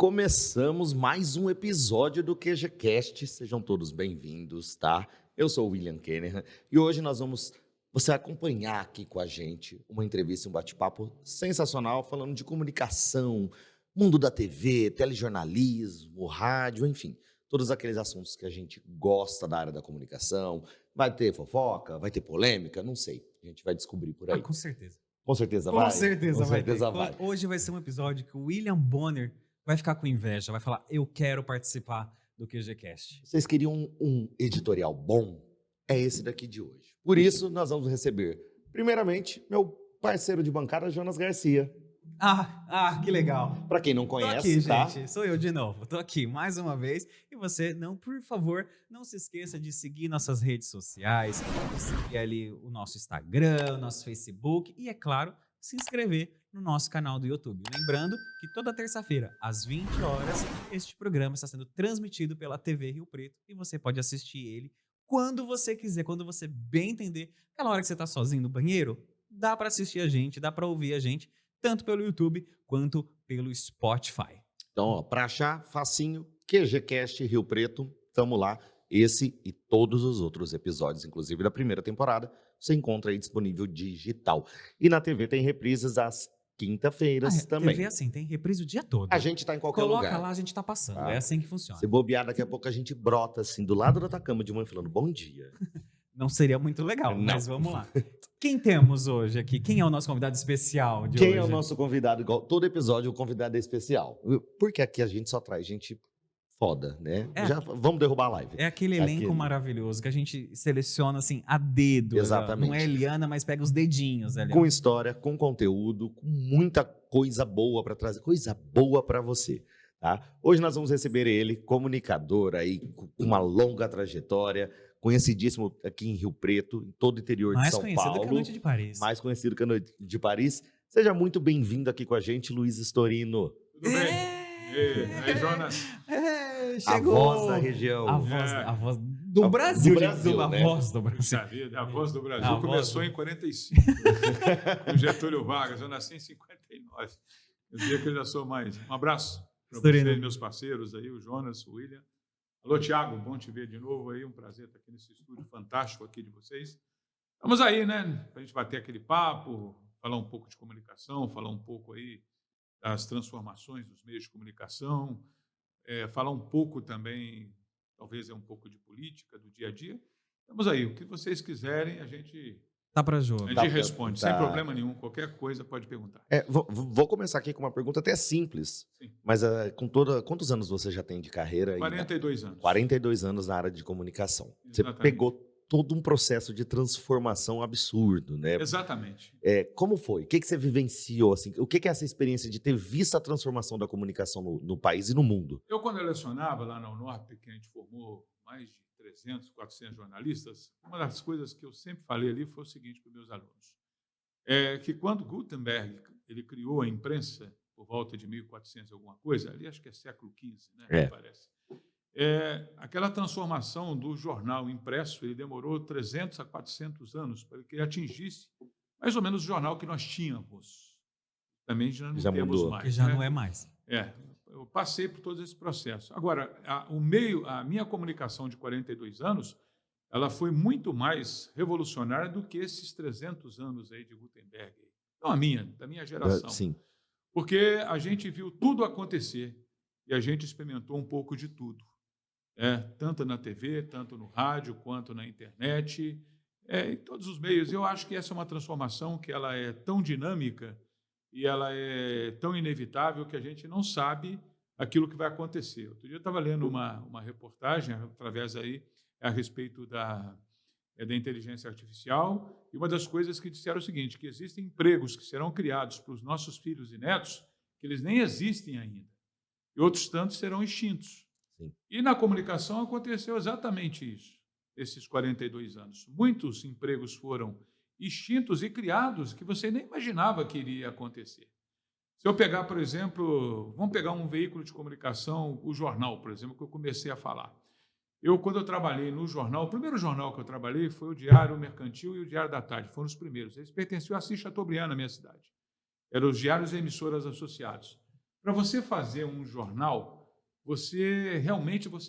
começamos mais um episódio do QGCast. Sejam todos bem-vindos, tá? Eu sou o William Kennerhan e hoje você vai acompanhar aqui com a gente uma entrevista, um bate-papo sensacional falando de comunicação, mundo da TV, telejornalismo, rádio, enfim, todos aqueles assuntos que a gente gosta da área da comunicação. Vai ter fofoca, vai ter polêmica, não sei. A gente vai descobrir por aí. Com certeza. Com certeza Com vai? certeza Com vai certeza ter. vai. Hoje vai ser um episódio que o William Bonner vai ficar com inveja, vai falar, eu quero participar do QGCast. Vocês queriam um editorial bom? É esse daqui de hoje. Por isso, nós vamos receber, primeiramente, meu parceiro de bancada, Jonas Garcia. Que legal. Para quem não Tô conhece, aqui, tá? gente. Sou eu de novo. Tô aqui mais uma vez. E você, por favor, não se esqueça de seguir nossas redes sociais, de seguir ali o nosso Instagram, o nosso Facebook e, é claro, se inscrever no nosso canal do YouTube. Lembrando que toda terça-feira, às 20 horas, este programa está sendo transmitido pela TV Rio Preto e você pode assistir ele quando você quiser, quando você bem entender. Aquela hora que você está sozinho no banheiro, dá para assistir a gente, dá para ouvir a gente, tanto pelo YouTube quanto pelo Spotify. Então, para achar, facinho, QGCast Rio Preto, tamo lá. Esse e todos os outros episódios, inclusive da primeira temporada, você encontra aí disponível digital. E na TV tem reprises às quinta-feiras também. TV assim, tem reprise o dia todo. A gente tá em qualquer Coloca lugar. lá, a gente tá passando. Tá. É assim que funciona. Se bobear, daqui a pouco a gente brota assim, do lado da tua cama de manhã, falando bom dia. Não seria muito legal, Não. mas vamos lá. Quem temos hoje aqui? Quem é o nosso convidado especial de hoje? Quem é o nosso convidado? Igual todo episódio, o convidado é especial. Porque aqui a gente só traz gente foda, né? É. Já vamos derrubar a live. É aquele elenco maravilhoso que a gente seleciona assim a dedo. Exatamente. Não é Eliana, mas pega os dedinhos ali. Com história, com conteúdo, com muita coisa boa para trazer, coisa boa para você. Tá? Hoje nós vamos receber ele, comunicador aí, com uma longa trajetória, conhecidíssimo aqui em Rio Preto, em todo o interior de São Paulo. Mais conhecido que a Noite de Paris. Mais conhecido que a Noite de Paris. Seja muito bem-vindo aqui com a gente, Luiz Storino. Tudo bem? Aí, Jonas. Chegou. A voz da região. A voz do Brasil. Do Brasil, a né? voz do Brasil. Puxa vida, a voz do Brasil A começou voz em 45, com Getúlio Vargas. Eu nasci em 59. Eu diria que eu já sou mais. Um abraço para vocês, meus parceiros aí, o Jonas, o William. Alô, Thiago, bom te ver de novo aí. Um prazer estar aqui nesse estúdio fantástico aqui de vocês. Vamos aí, né? Para a gente bater aquele papo, falar um pouco de comunicação, falar um pouco aí das transformações dos meios de comunicação, falar um pouco também, talvez um pouco de política, do dia a dia. Vamos aí, o que vocês quiserem, a gente Tá para jogo. A gente responde, sem problema nenhum, qualquer coisa pode perguntar. Vou começar aqui com uma pergunta até simples, Sim. mas quantos anos você já tem de carreira? 42 anos. 42 anos na área de comunicação. Exatamente. Você pegou todo um processo de transformação absurdo, né? Exatamente. Como foi? O que você vivenciou? Assim? O que é essa experiência de ter visto a transformação da comunicação no país e no mundo? Eu, quando eu lecionava lá na Unorp, que a gente formou mais de 300, 400 jornalistas, uma das coisas que eu sempre falei ali foi o seguinte para os meus alunos, que quando Gutenberg ele criou a imprensa, por volta de 1400 alguma coisa, ali acho que é século XV, né? Me parece. Aquela transformação do jornal impresso, ele demorou 300 a 400 anos para que ele atingisse mais ou menos o jornal que nós tínhamos. Também já não temos mudou. mais. Que já né? não é mais. Eu passei por todo esse processo. Agora, a minha comunicação de 42 anos, ela foi muito mais revolucionária do que esses 300 anos aí de Gutenberg. Não da minha geração. Sim. Porque a gente viu tudo acontecer e a gente experimentou um pouco de tudo. Tanto na TV, tanto no rádio, quanto na internet, em todos os meios. Eu acho que essa é uma transformação que ela é tão dinâmica e ela é tão inevitável que a gente não sabe aquilo que vai acontecer. Outro dia eu estava lendo uma reportagem através aí a respeito da inteligência artificial e uma das coisas que disseram é o seguinte, que existem empregos que serão criados para os nossos filhos e netos que eles nem existem ainda e outros tantos serão extintos. Sim. E na comunicação aconteceu exatamente isso, esses 42 anos. Muitos empregos foram extintos e criados que você nem imaginava que iria acontecer. Se eu pegar, por exemplo, vamos pegar um veículo de comunicação, o jornal, por exemplo, que eu comecei a falar. Quando eu trabalhei no jornal, o primeiro jornal que eu trabalhei foi o Diário Mercantil e o Diário da Tarde, foram os primeiros. Eles pertenciam a Assis Chateaubriand, na minha cidade. Eram os diários e emissoras associados. Para você fazer um jornal, você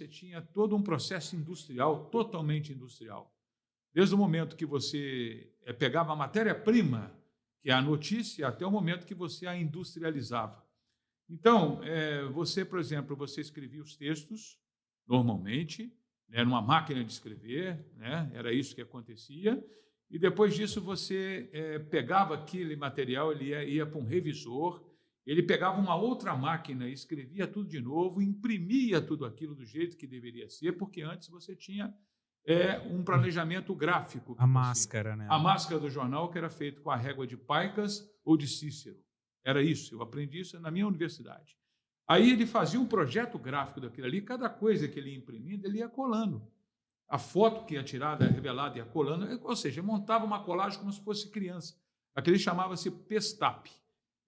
tinha todo um processo industrial, totalmente industrial. Desde o momento que você pegava a matéria-prima, que é a notícia, até o momento que você a industrializava. Então, você, por exemplo, você escrevia os textos, normalmente, né, numa máquina de escrever, né, era isso que acontecia, e depois disso você pegava aquele material, ele ia para um revisor, ele pegava uma outra máquina, escrevia tudo de novo, imprimia tudo aquilo do jeito que deveria ser, porque antes você tinha um planejamento gráfico. A máscara, né? A máscara do jornal, que era feita com a régua de Paicas ou de Cícero. Era isso, eu aprendi isso na minha universidade. Aí ele fazia um projeto gráfico daquilo ali, cada coisa que ele ia imprimindo, ele ia colando. A foto que ia tirada, revelada, ia colando, ou seja, montava uma colagem como se fosse criança. Aquele chamava-se Pestap.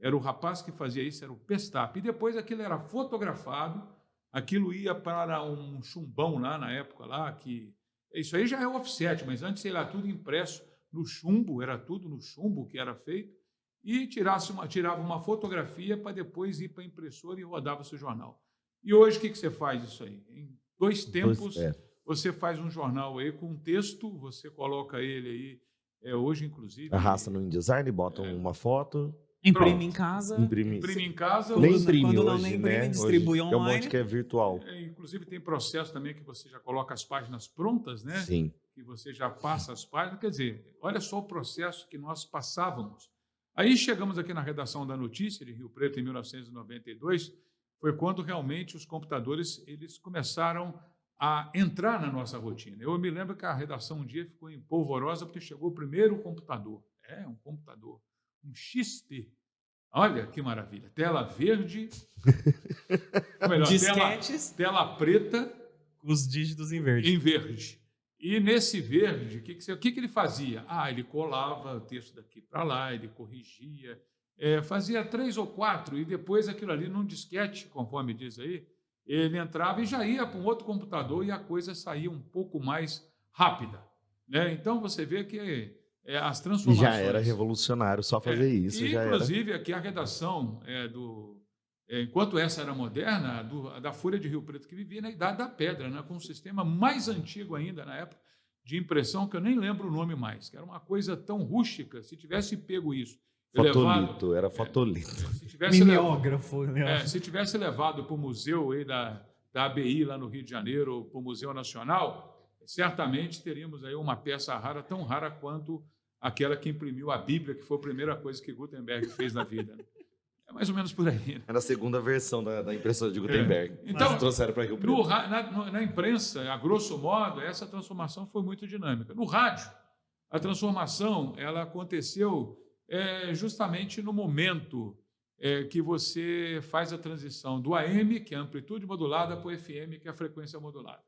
Era o rapaz que fazia isso, era o Pestap. E depois aquilo era fotografado, aquilo ia para um chumbão lá na época, lá, que isso aí já é o offset, mas antes, sei lá, tudo impresso no chumbo, era tudo no chumbo que era feito, e tirava uma fotografia para depois ir para a impressora e rodava o seu jornal. E hoje, o que você faz isso aí? Em 2 tempos, você faz um jornal aí com um texto, você coloca ele aí, hoje, inclusive... Arrasta no InDesign, bota uma foto... Imprime em casa. Imprime em casa. Nem imprime quando hoje, não nem imprime, né? distribui hoje, online. Tem um monte que é virtual. Inclusive tem processo também que você já coloca as páginas prontas, né? Sim. Que você já passa as páginas. Quer dizer, olha só o processo que nós passávamos. Aí chegamos aqui na redação da Notícia de Rio Preto em 1992, foi quando realmente os computadores eles começaram a entrar na nossa rotina. Eu me lembro que a redação um dia ficou em polvorosa porque chegou o primeiro computador. Um computador. Um XT. Olha que maravilha. Tela verde. Ou melhor, disquetes. Tela preta. Os dígitos em verde. Em verde. E nesse verde, o que ele fazia? Ele colava o texto daqui para lá, ele corrigia, fazia 3 ou 4, e depois aquilo ali num disquete, conforme diz aí, ele entrava e já ia para um outro computador e a coisa saía um pouco mais rápida. Né? Então, você vê que as transformações... Já era revolucionário só fazer isso. E, já inclusive, aqui a redação enquanto essa era moderna, da Folha de Rio Preto, que vivia na Idade da Pedra, né, com um sistema mais antigo ainda na época, de impressão, que eu nem lembro o nome mais, que era uma coisa tão rústica, se tivesse pego isso... Fotolito, era fotolito. Mimeógrafo. Se tivesse levado para o museu aí da ABI, lá no Rio de Janeiro, ou para o Museu Nacional, certamente teríamos aí uma peça rara, tão rara quanto aquela que imprimiu a Bíblia, que foi a primeira coisa que Gutenberg fez na vida. Né? É mais ou menos por aí. Né? Era a segunda versão da impressora de Gutenberg. Então, trouxeram para Rio Preto. Na imprensa, a grosso modo, essa transformação foi muito dinâmica. No rádio, a transformação ela aconteceu justamente no momento que você faz a transição do AM, que é a amplitude modulada, para o FM, que é a frequência modulada.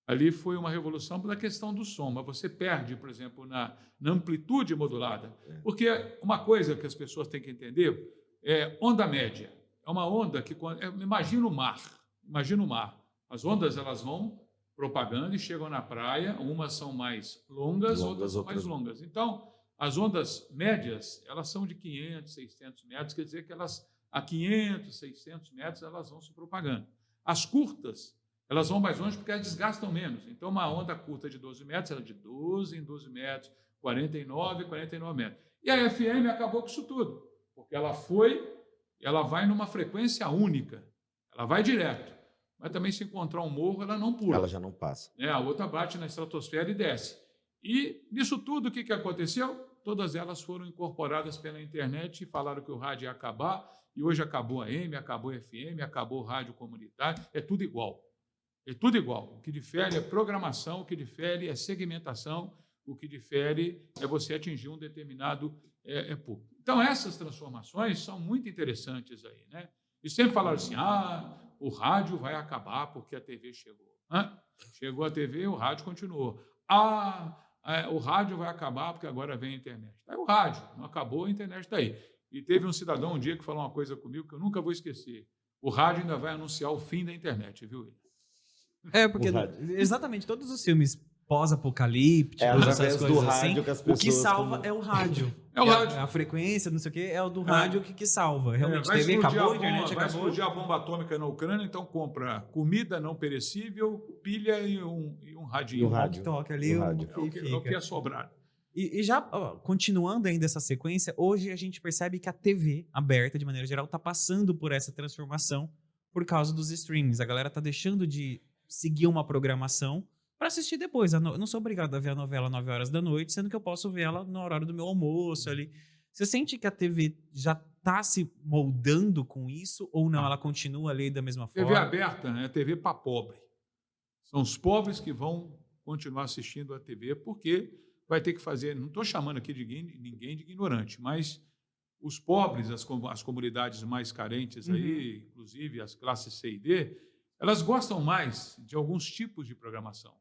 Ali foi uma revolução pela questão do som, mas você perde, por exemplo, na amplitude modulada. Porque uma coisa que as pessoas têm que entender é onda média. É uma onda que... Imagina o mar. Imagina o mar. As ondas elas vão propagando e chegam na praia. Umas são mais longas, outras são mais longas. Então, as ondas médias, elas são de 500, 600 metros, quer dizer que elas, a 500, 600 metros, elas vão se propagando. As curtas, elas vão mais longe porque elas desgastam menos. Então, uma onda curta de 12 metros, ela é de 12 em 12 metros, 49 metros. E a FM acabou com isso tudo, porque ela vai numa frequência única, ela vai direto. Mas também, se encontrar um morro, ela não pula. Ela já não passa. A outra bate na estratosfera e desce. E, nisso tudo, o que aconteceu? Todas elas foram incorporadas pela internet e falaram que o rádio ia acabar, e hoje acabou a AM, acabou a FM, acabou o rádio comunitário, é tudo igual. É tudo igual. O que difere é programação, o que difere é segmentação, o que difere é você atingir um determinado público. Então, essas transformações são muito interessantes aí, né? E sempre falaram assim, o rádio vai acabar porque a TV chegou. Chegou a TV, o rádio continuou. O rádio vai acabar porque agora vem a internet. Está aí o rádio, não acabou, a internet está aí. E teve um cidadão um dia que falou uma coisa comigo que eu nunca vou esquecer. O rádio ainda vai anunciar o fim da internet, viu, William? Porque exatamente todos os filmes pós-apocalípticos, É essas através do coisas rádio assim. que as O que pessoas salva como- é o rádio. É o E rádio. A frequência, não sei o quê, é o do rádio que salva. Realmente, Vai TV explodir acabou, a a bomba, internet vai acabou. explodir a bomba atômica na Ucrânia, então compra comida não perecível, pilha e um radinho. E o rádio. Toque ali, No rádio. É o que é sobrar. E já ó, continuando ainda essa sequência, hoje a gente percebe que a TV aberta, de maneira geral, está passando por essa transformação por causa dos streams. A galera tá deixando de seguir uma programação para assistir depois. Eu não sou obrigado a ver a novela 9 horas da noite, sendo que eu posso ver ela no horário do meu almoço ali. Você sente que a TV já tá se moldando com isso ou não? Ela continua ali da mesma TV forma? aberta é TV para pobre. São os pobres que vão continuar assistindo a TV, porque vai ter que fazer. Não estou chamando aqui de ninguém de ignorante, mas os pobres, as comunidades mais carentes aí, inclusive as classes C e D, elas gostam mais de alguns tipos de programação.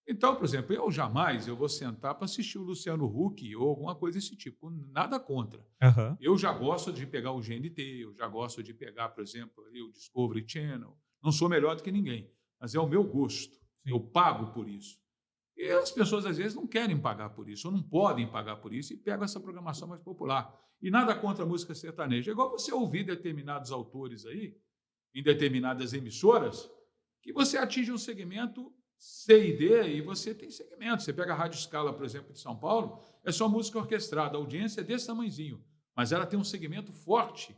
Então, por exemplo, eu vou sentar para assistir o Luciano Huck ou alguma coisa desse tipo, nada contra. Aham. Eu já gosto de pegar o GNT, eu já gosto de pegar, por exemplo, ali o Discovery Channel. Não sou melhor do que ninguém, mas é o meu gosto. Sim. Eu pago por isso. E as pessoas, às vezes, não querem pagar por isso, ou não podem pagar por isso, e pegam essa programação mais popular. E nada contra a música sertaneja. É igual você ouvir determinados autores aí, em determinadas emissoras, que você atinge um segmento C e D, e você tem segmentos. Você pega a Rádio Scala, por exemplo, de São Paulo, é só música orquestrada, a audiência é desse tamanhozinho, mas ela tem um segmento forte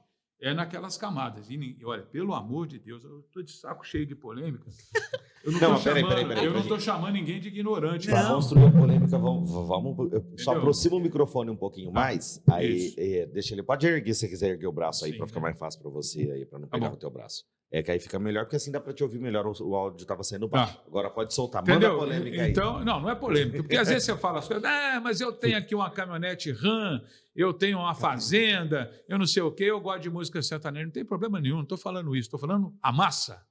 naquelas camadas. E olha, pelo amor de Deus, eu estou de saco cheio de polêmica. Eu não estou chamando ninguém de ignorante. Para não. construir a polêmica, vamos só Entendeu? aproxima o microfone um pouquinho mais. Aí deixa ele. Pode erguer se você quiser erguer o braço aí, Sim, para ficar mais fácil para você aí, para não Tá pegar bom. o teu braço. É que aí fica melhor, porque assim dá para te ouvir melhor. O áudio estava saindo baixo. Tá. Agora pode soltar. Manda Entendeu? a polêmica aí. Então, não é polêmica, porque às vezes você fala as coisas, mas eu tenho aqui uma caminhonete RAM, eu tenho uma fazenda, eu não sei o quê, eu gosto de música sertaneja, não tem problema nenhum, não estou falando isso, estou falando a massa.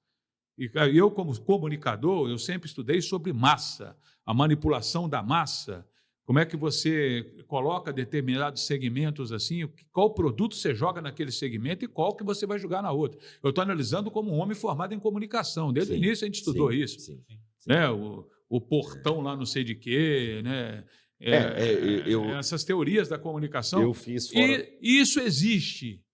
E eu, como comunicador, eu sempre estudei sobre massa, a manipulação da massa, como é que você coloca determinados segmentos assim, qual produto você joga naquele segmento e qual que você vai jogar na outra. Eu estou analisando como um homem formado em comunicação, desde o início a gente estudou isso. Sim. Né? O portão lá não sei de quê, né? Essas teorias da comunicação. Eu fiz fora. E isso existe.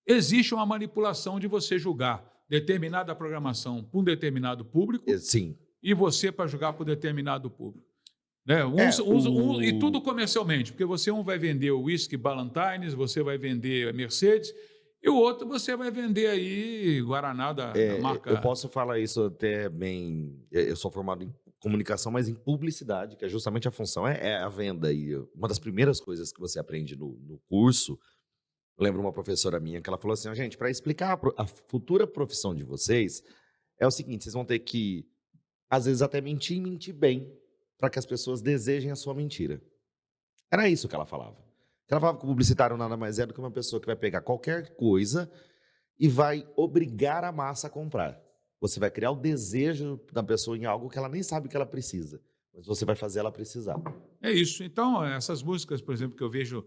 Existe uma manipulação de você julgar determinada programação para um determinado público Sim. e você para julgar para um determinado público. Né? E tudo comercialmente, porque um vai vender o whisky Ballantines, você vai vender a Mercedes, e o outro você vai vender aí Guaraná da marca. Eu posso falar isso até bem. Eu sou formado em comunicação, mas em publicidade, que é justamente a função, é a venda. E uma das primeiras coisas que você aprende no curso, eu lembro uma professora minha que ela falou assim: gente, para explicar a futura profissão de vocês, é o seguinte, vocês vão ter que, às vezes, até mentir e mentir bem, para que as pessoas desejem a sua mentira. Era isso que ela falava. Ela falava que o publicitário nada mais é do que uma pessoa que vai pegar qualquer coisa e vai obrigar a massa a comprar. Você vai criar o desejo da pessoa em algo que ela nem sabe que ela precisa, mas você vai fazer ela precisar. É isso. Então, essas músicas, por exemplo, que eu vejo...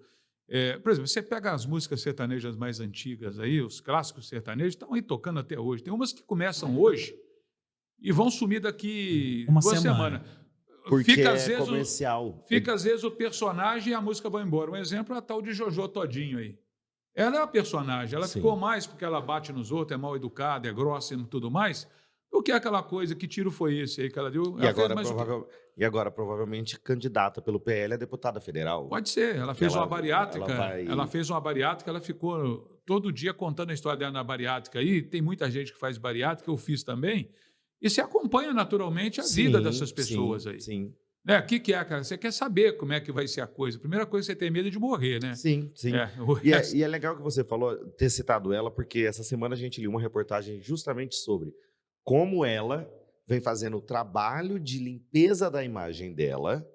por exemplo, você pega as músicas sertanejas mais antigas aí, os clássicos sertanejos, estão aí tocando até hoje. Tem umas que começam hoje e vão sumir daqui Uma 2 semana. semanas. Porque Fica, é comercial. Às vezes, o personagem e a música vão embora. Um exemplo é a tal de Jojo Todinho aí. Ela é a personagem, ela ficou mais porque ela bate nos outros, é mal educada, é grossa e tudo mais, do que aquela coisa, que tiro foi esse aí que ela deu. E agora, provavelmente, candidata pelo PL a deputada federal. Pode ser, ela fez uma bariátrica, ela fez uma bariátrica, ela ficou todo dia contando a história dela na bariátrica aí, tem muita gente que faz bariátrica, eu fiz também, e se acompanha naturalmente a vida dessas pessoas aí. Sim. Né? O que é, cara? Você quer saber como é que vai ser a coisa. A primeira coisa, você tem medo de morrer, né? Sim. E é legal que você falou, ter citado ela, porque essa semana a gente liu uma reportagem justamente sobre como ela vem fazendo o trabalho de limpeza da imagem dela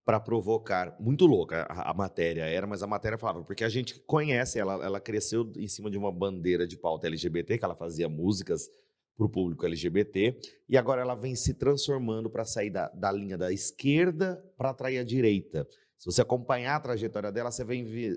para provocar... Muito louca a matéria era, mas a matéria falava, porque a gente conhece ela cresceu em cima de uma bandeira de pauta LGBT, que ela fazia músicas para o público LGBT, e agora ela vem se transformando para sair da linha da esquerda para atrair a direita. Se você acompanhar a trajetória dela, você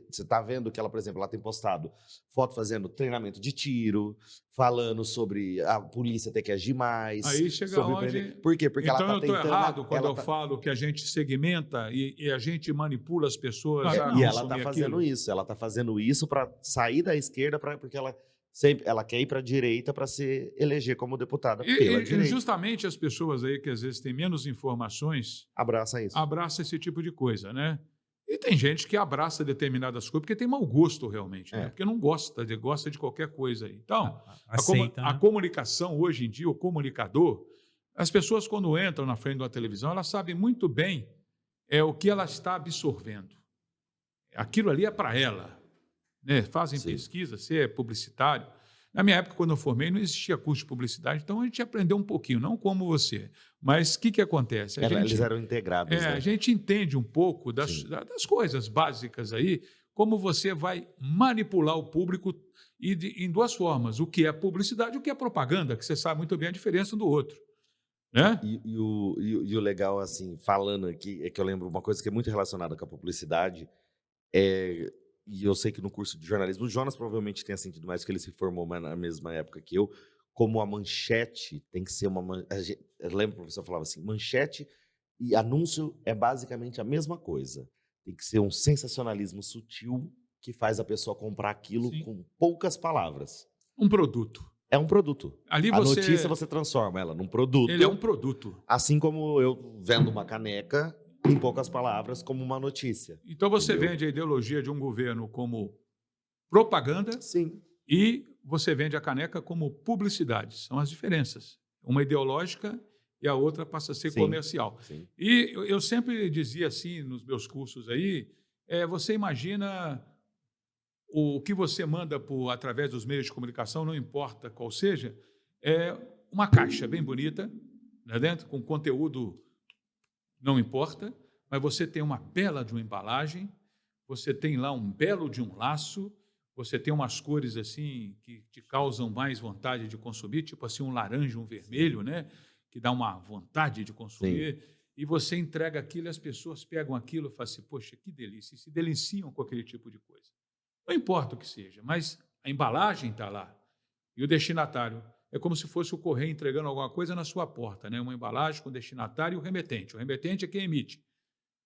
está vendo que ela, por exemplo, ela tem postado foto fazendo treinamento de tiro, falando sobre a polícia ter que agir mais. Aí chega onde... Por quê? Porque então ela eu está estou tentando... errado quando eu falo que a gente segmenta e a gente manipula as pessoas a E ela consumir está fazendo aquilo. isso. Ela está fazendo isso para sair da esquerda, porque ela quer ir para a direita para se eleger como deputada pela direita. E justamente as pessoas aí que às vezes têm menos informações Abraça isso. abraça esse tipo de coisa, né? E tem gente que abraça determinadas coisas porque tem mau gosto realmente, né? Porque não gosta de qualquer coisa aí. Então, Aceita, a né? comunicação hoje em dia, o comunicador, as pessoas quando entram na frente de uma televisão, elas sabem muito bem o que ela está absorvendo. Aquilo ali é para ela, né? Fazem Sim. pesquisa, você é publicitário. Na minha época, quando eu formei, não existia curso de publicidade, então a gente aprendeu um pouquinho, não como você. Mas o que acontece? Eles eram integrados, né? A gente entende um pouco Sim. das coisas básicas aí, como você vai manipular o público em duas formas. O que é publicidade e o que é propaganda, que você sabe muito bem a diferença do outro. Né? E o legal, assim, falando aqui, é que eu lembro uma coisa que é muito relacionada com a publicidade, e eu sei que no curso de jornalismo, o Jonas provavelmente tenha sentido mais, porque ele se formou na mesma época que eu, como a manchete tem que ser uma... Eu lembro que o professor falava assim, manchete e anúncio é basicamente a mesma coisa. Tem que ser um sensacionalismo sutil que faz a pessoa comprar aquilo Sim. com poucas palavras. Um produto. É um produto. Ali A notícia você transforma ela num produto. Ele é um produto. Assim como eu vendo uma caneca, em poucas palavras, como uma notícia. Então você Entendeu? vende a ideologia de um governo como propaganda Sim. e você vende a caneca como publicidade. São as diferenças. Uma ideológica e a outra passa a ser Sim. comercial. Sim. E eu sempre dizia assim nos meus cursos aí, você imagina o que você manda através dos meios de comunicação, não importa qual seja, é uma caixa bem bonita, né, dentro, com conteúdo, não importa, mas você tem uma bela de uma embalagem, você tem lá um belo de um laço, você tem umas cores assim que te causam mais vontade de consumir, tipo assim um laranja, um vermelho, né, que dá uma vontade de consumir. Sim. E você entrega aquilo e as pessoas pegam aquilo e falam assim, poxa, que delícia, e se deliciam com aquele tipo de coisa. Não importa o que seja, mas a embalagem está lá. E o destinatário é como se fosse o correio entregando alguma coisa na sua porta, né? Uma embalagem com o destinatário e o remetente. O remetente é quem emite.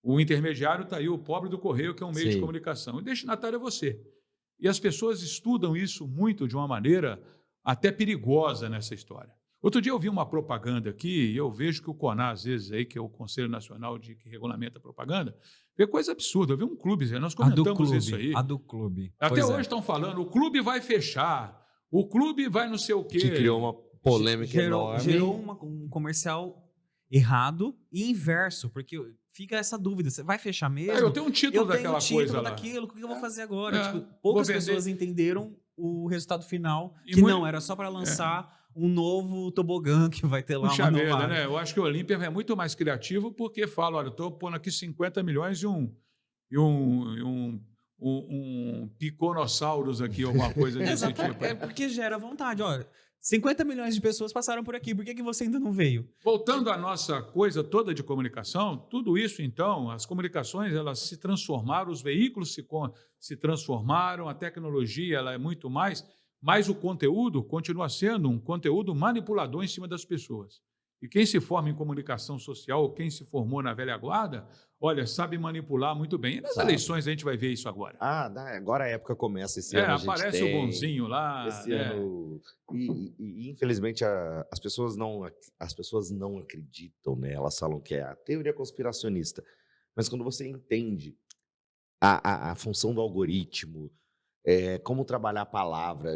O intermediário está aí, o pobre do correio, que é um meio de comunicação. O destinatário é você. E as pessoas estudam isso muito de uma maneira até perigosa nessa história. Outro dia eu vi uma propaganda aqui, e eu vejo que o CONAR, às vezes, aí, que é o Conselho Nacional que regulamenta a propaganda, vê coisa absurda. Eu vi um clube, nós comentamos isso aí. A do clube. Até hoje estão falando, o clube vai fechar, o clube vai não sei o quê. Que criou uma polêmica enorme. Gerou um comercial errado e inverso, porque fica essa dúvida, você vai fechar mesmo? Eu tenho um título daquela coisa lá. Daquilo, o que eu vou fazer agora? Tipo, poucas pessoas entenderam o resultado final, não era só para lançar um novo tobogã que vai ter lá uma nova... né? Eu acho que o Olímpia é muito mais criativo porque fala, olha, eu estou pondo aqui 50 milhões e um piconossauros aqui, alguma coisa desse tipo. É porque gera vontade, ó. 50 milhões de pessoas passaram por aqui, por que você ainda não veio? Voltando à nossa coisa toda de comunicação, tudo isso, então, as comunicações, elas se transformaram, os veículos se transformaram, a tecnologia ela é muito mais, mas o conteúdo continua sendo um conteúdo manipulador em cima das pessoas. E quem se forma em comunicação social, ou quem se formou na velha guarda, olha, sabe manipular muito bem. E nas eleições a gente vai ver isso agora. Agora a época começa esse ano. Aparece o bonzinho lá. Esse ano. E infelizmente as pessoas não acreditam, né? Elas falam que é a teoria conspiracionista. Mas quando você entende a função do algoritmo, como trabalhar a palavra,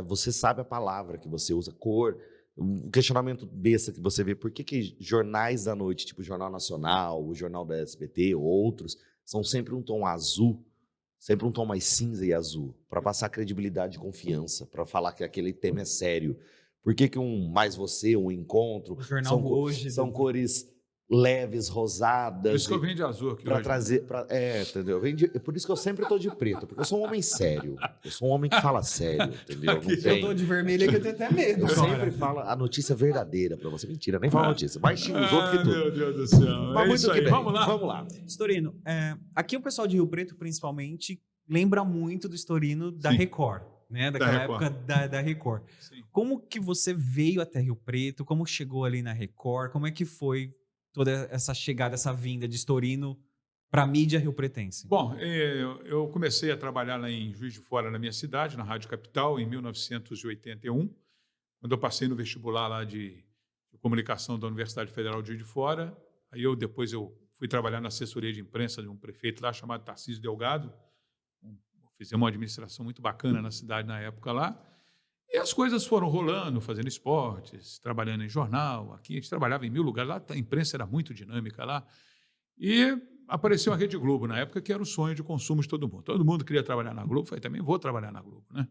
você sabe a palavra que você usa, cor. Um questionamento besta que você vê, por que jornais da noite, tipo o Jornal Nacional, o Jornal da SBT, ou outros, são sempre um tom azul, sempre um tom mais cinza e azul, para passar credibilidade e confiança, para falar que aquele tema é sério. Por que um Mais Você, um Encontro, o jornal são cores leves, Por rosadas. isso que eu venho de azul aqui Pra hoje. trazer. Entendeu? Por isso que eu sempre tô de preto, porque eu sou um homem sério. Eu sou um homem que fala sério, entendeu? Aqui, Não Eu tem. tô de vermelho aqui, eu tenho até medo Eu sempre agora. falo a notícia verdadeira pra você. Mentira, nem falo notícia. Mais xinga os outros que tudo. Meu Deus do céu. Mas É muito isso que aí. bem. Vamos lá. Vamos lá. Storino, aqui o pessoal de Rio Preto, principalmente, lembra muito do Storino da Sim. Record, né? Daquela Record. época da Record. Sim. Como que você veio até Rio Preto? Como chegou ali na Record? Como é que foi toda essa chegada, essa vinda de Storino para a mídia riopretense? Bom, eu comecei a trabalhar lá em Juiz de Fora, na minha cidade, na Rádio Capital, em 1981, quando eu passei no vestibular lá de comunicação da Universidade Federal de Juiz de Fora. Aí depois eu fui trabalhar na assessoria de imprensa de um prefeito lá chamado Tarcísio Delgado. Fizemos uma administração muito bacana na cidade na época lá. E as coisas foram rolando, fazendo esportes, trabalhando em jornal. Aqui a gente trabalhava em 1000 lugares. Lá a imprensa era muito dinâmica lá. E apareceu a Rede Globo, na época, que era o sonho de consumo de todo mundo. Todo mundo queria trabalhar na Globo. Falei, também vou trabalhar na Globo, né?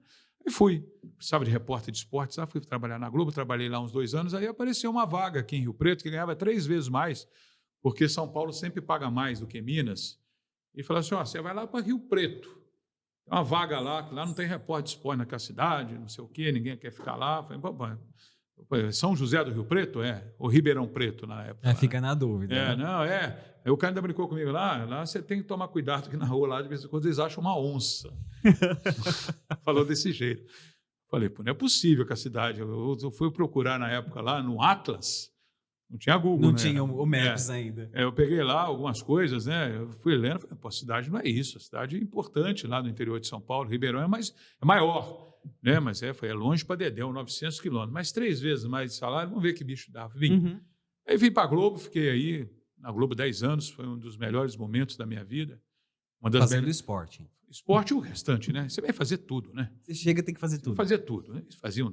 E fui. Precisava de repórter de esportes, lá fui trabalhar na Globo, trabalhei lá uns 2 anos. Aí apareceu uma vaga aqui em Rio Preto, que ganhava 3 vezes mais, porque São Paulo sempre paga mais do que Minas. E falou assim, você vai lá para Rio Preto. Tem uma vaga lá, que lá não tem repórter de esporte naquela cidade, não sei o quê, ninguém quer ficar lá. Falei, São José do Rio Preto? Ou Ribeirão Preto, na época. Fica na dúvida. Né? Não, Aí o cara ainda brincou comigo lá você tem que tomar cuidado que na rua lá, de vez em quando, eles acham uma onça. Falou desse jeito. Falei, não é possível que a cidade... Eu fui procurar na época lá, no Atlas, não tinha Google, Não né? tinha o Maps ainda. Eu peguei lá algumas coisas, né? Eu fui lendo, falei, a cidade não é isso, a cidade é importante lá no interior de São Paulo, Ribeirão é maior, né? Mas é longe para Dedéu, 900 quilômetros, mas 3 vezes mais de salário, vamos ver que bicho dá. Vim. Uhum. Aí vim para a Globo, fiquei aí na Globo 10 anos, foi um dos melhores momentos da minha vida. Fazendo esporte. Esporte e o restante, né? Você vai fazer tudo, né? Você chega, tem que fazer tudo. Fazer tudo. Né? Fazia um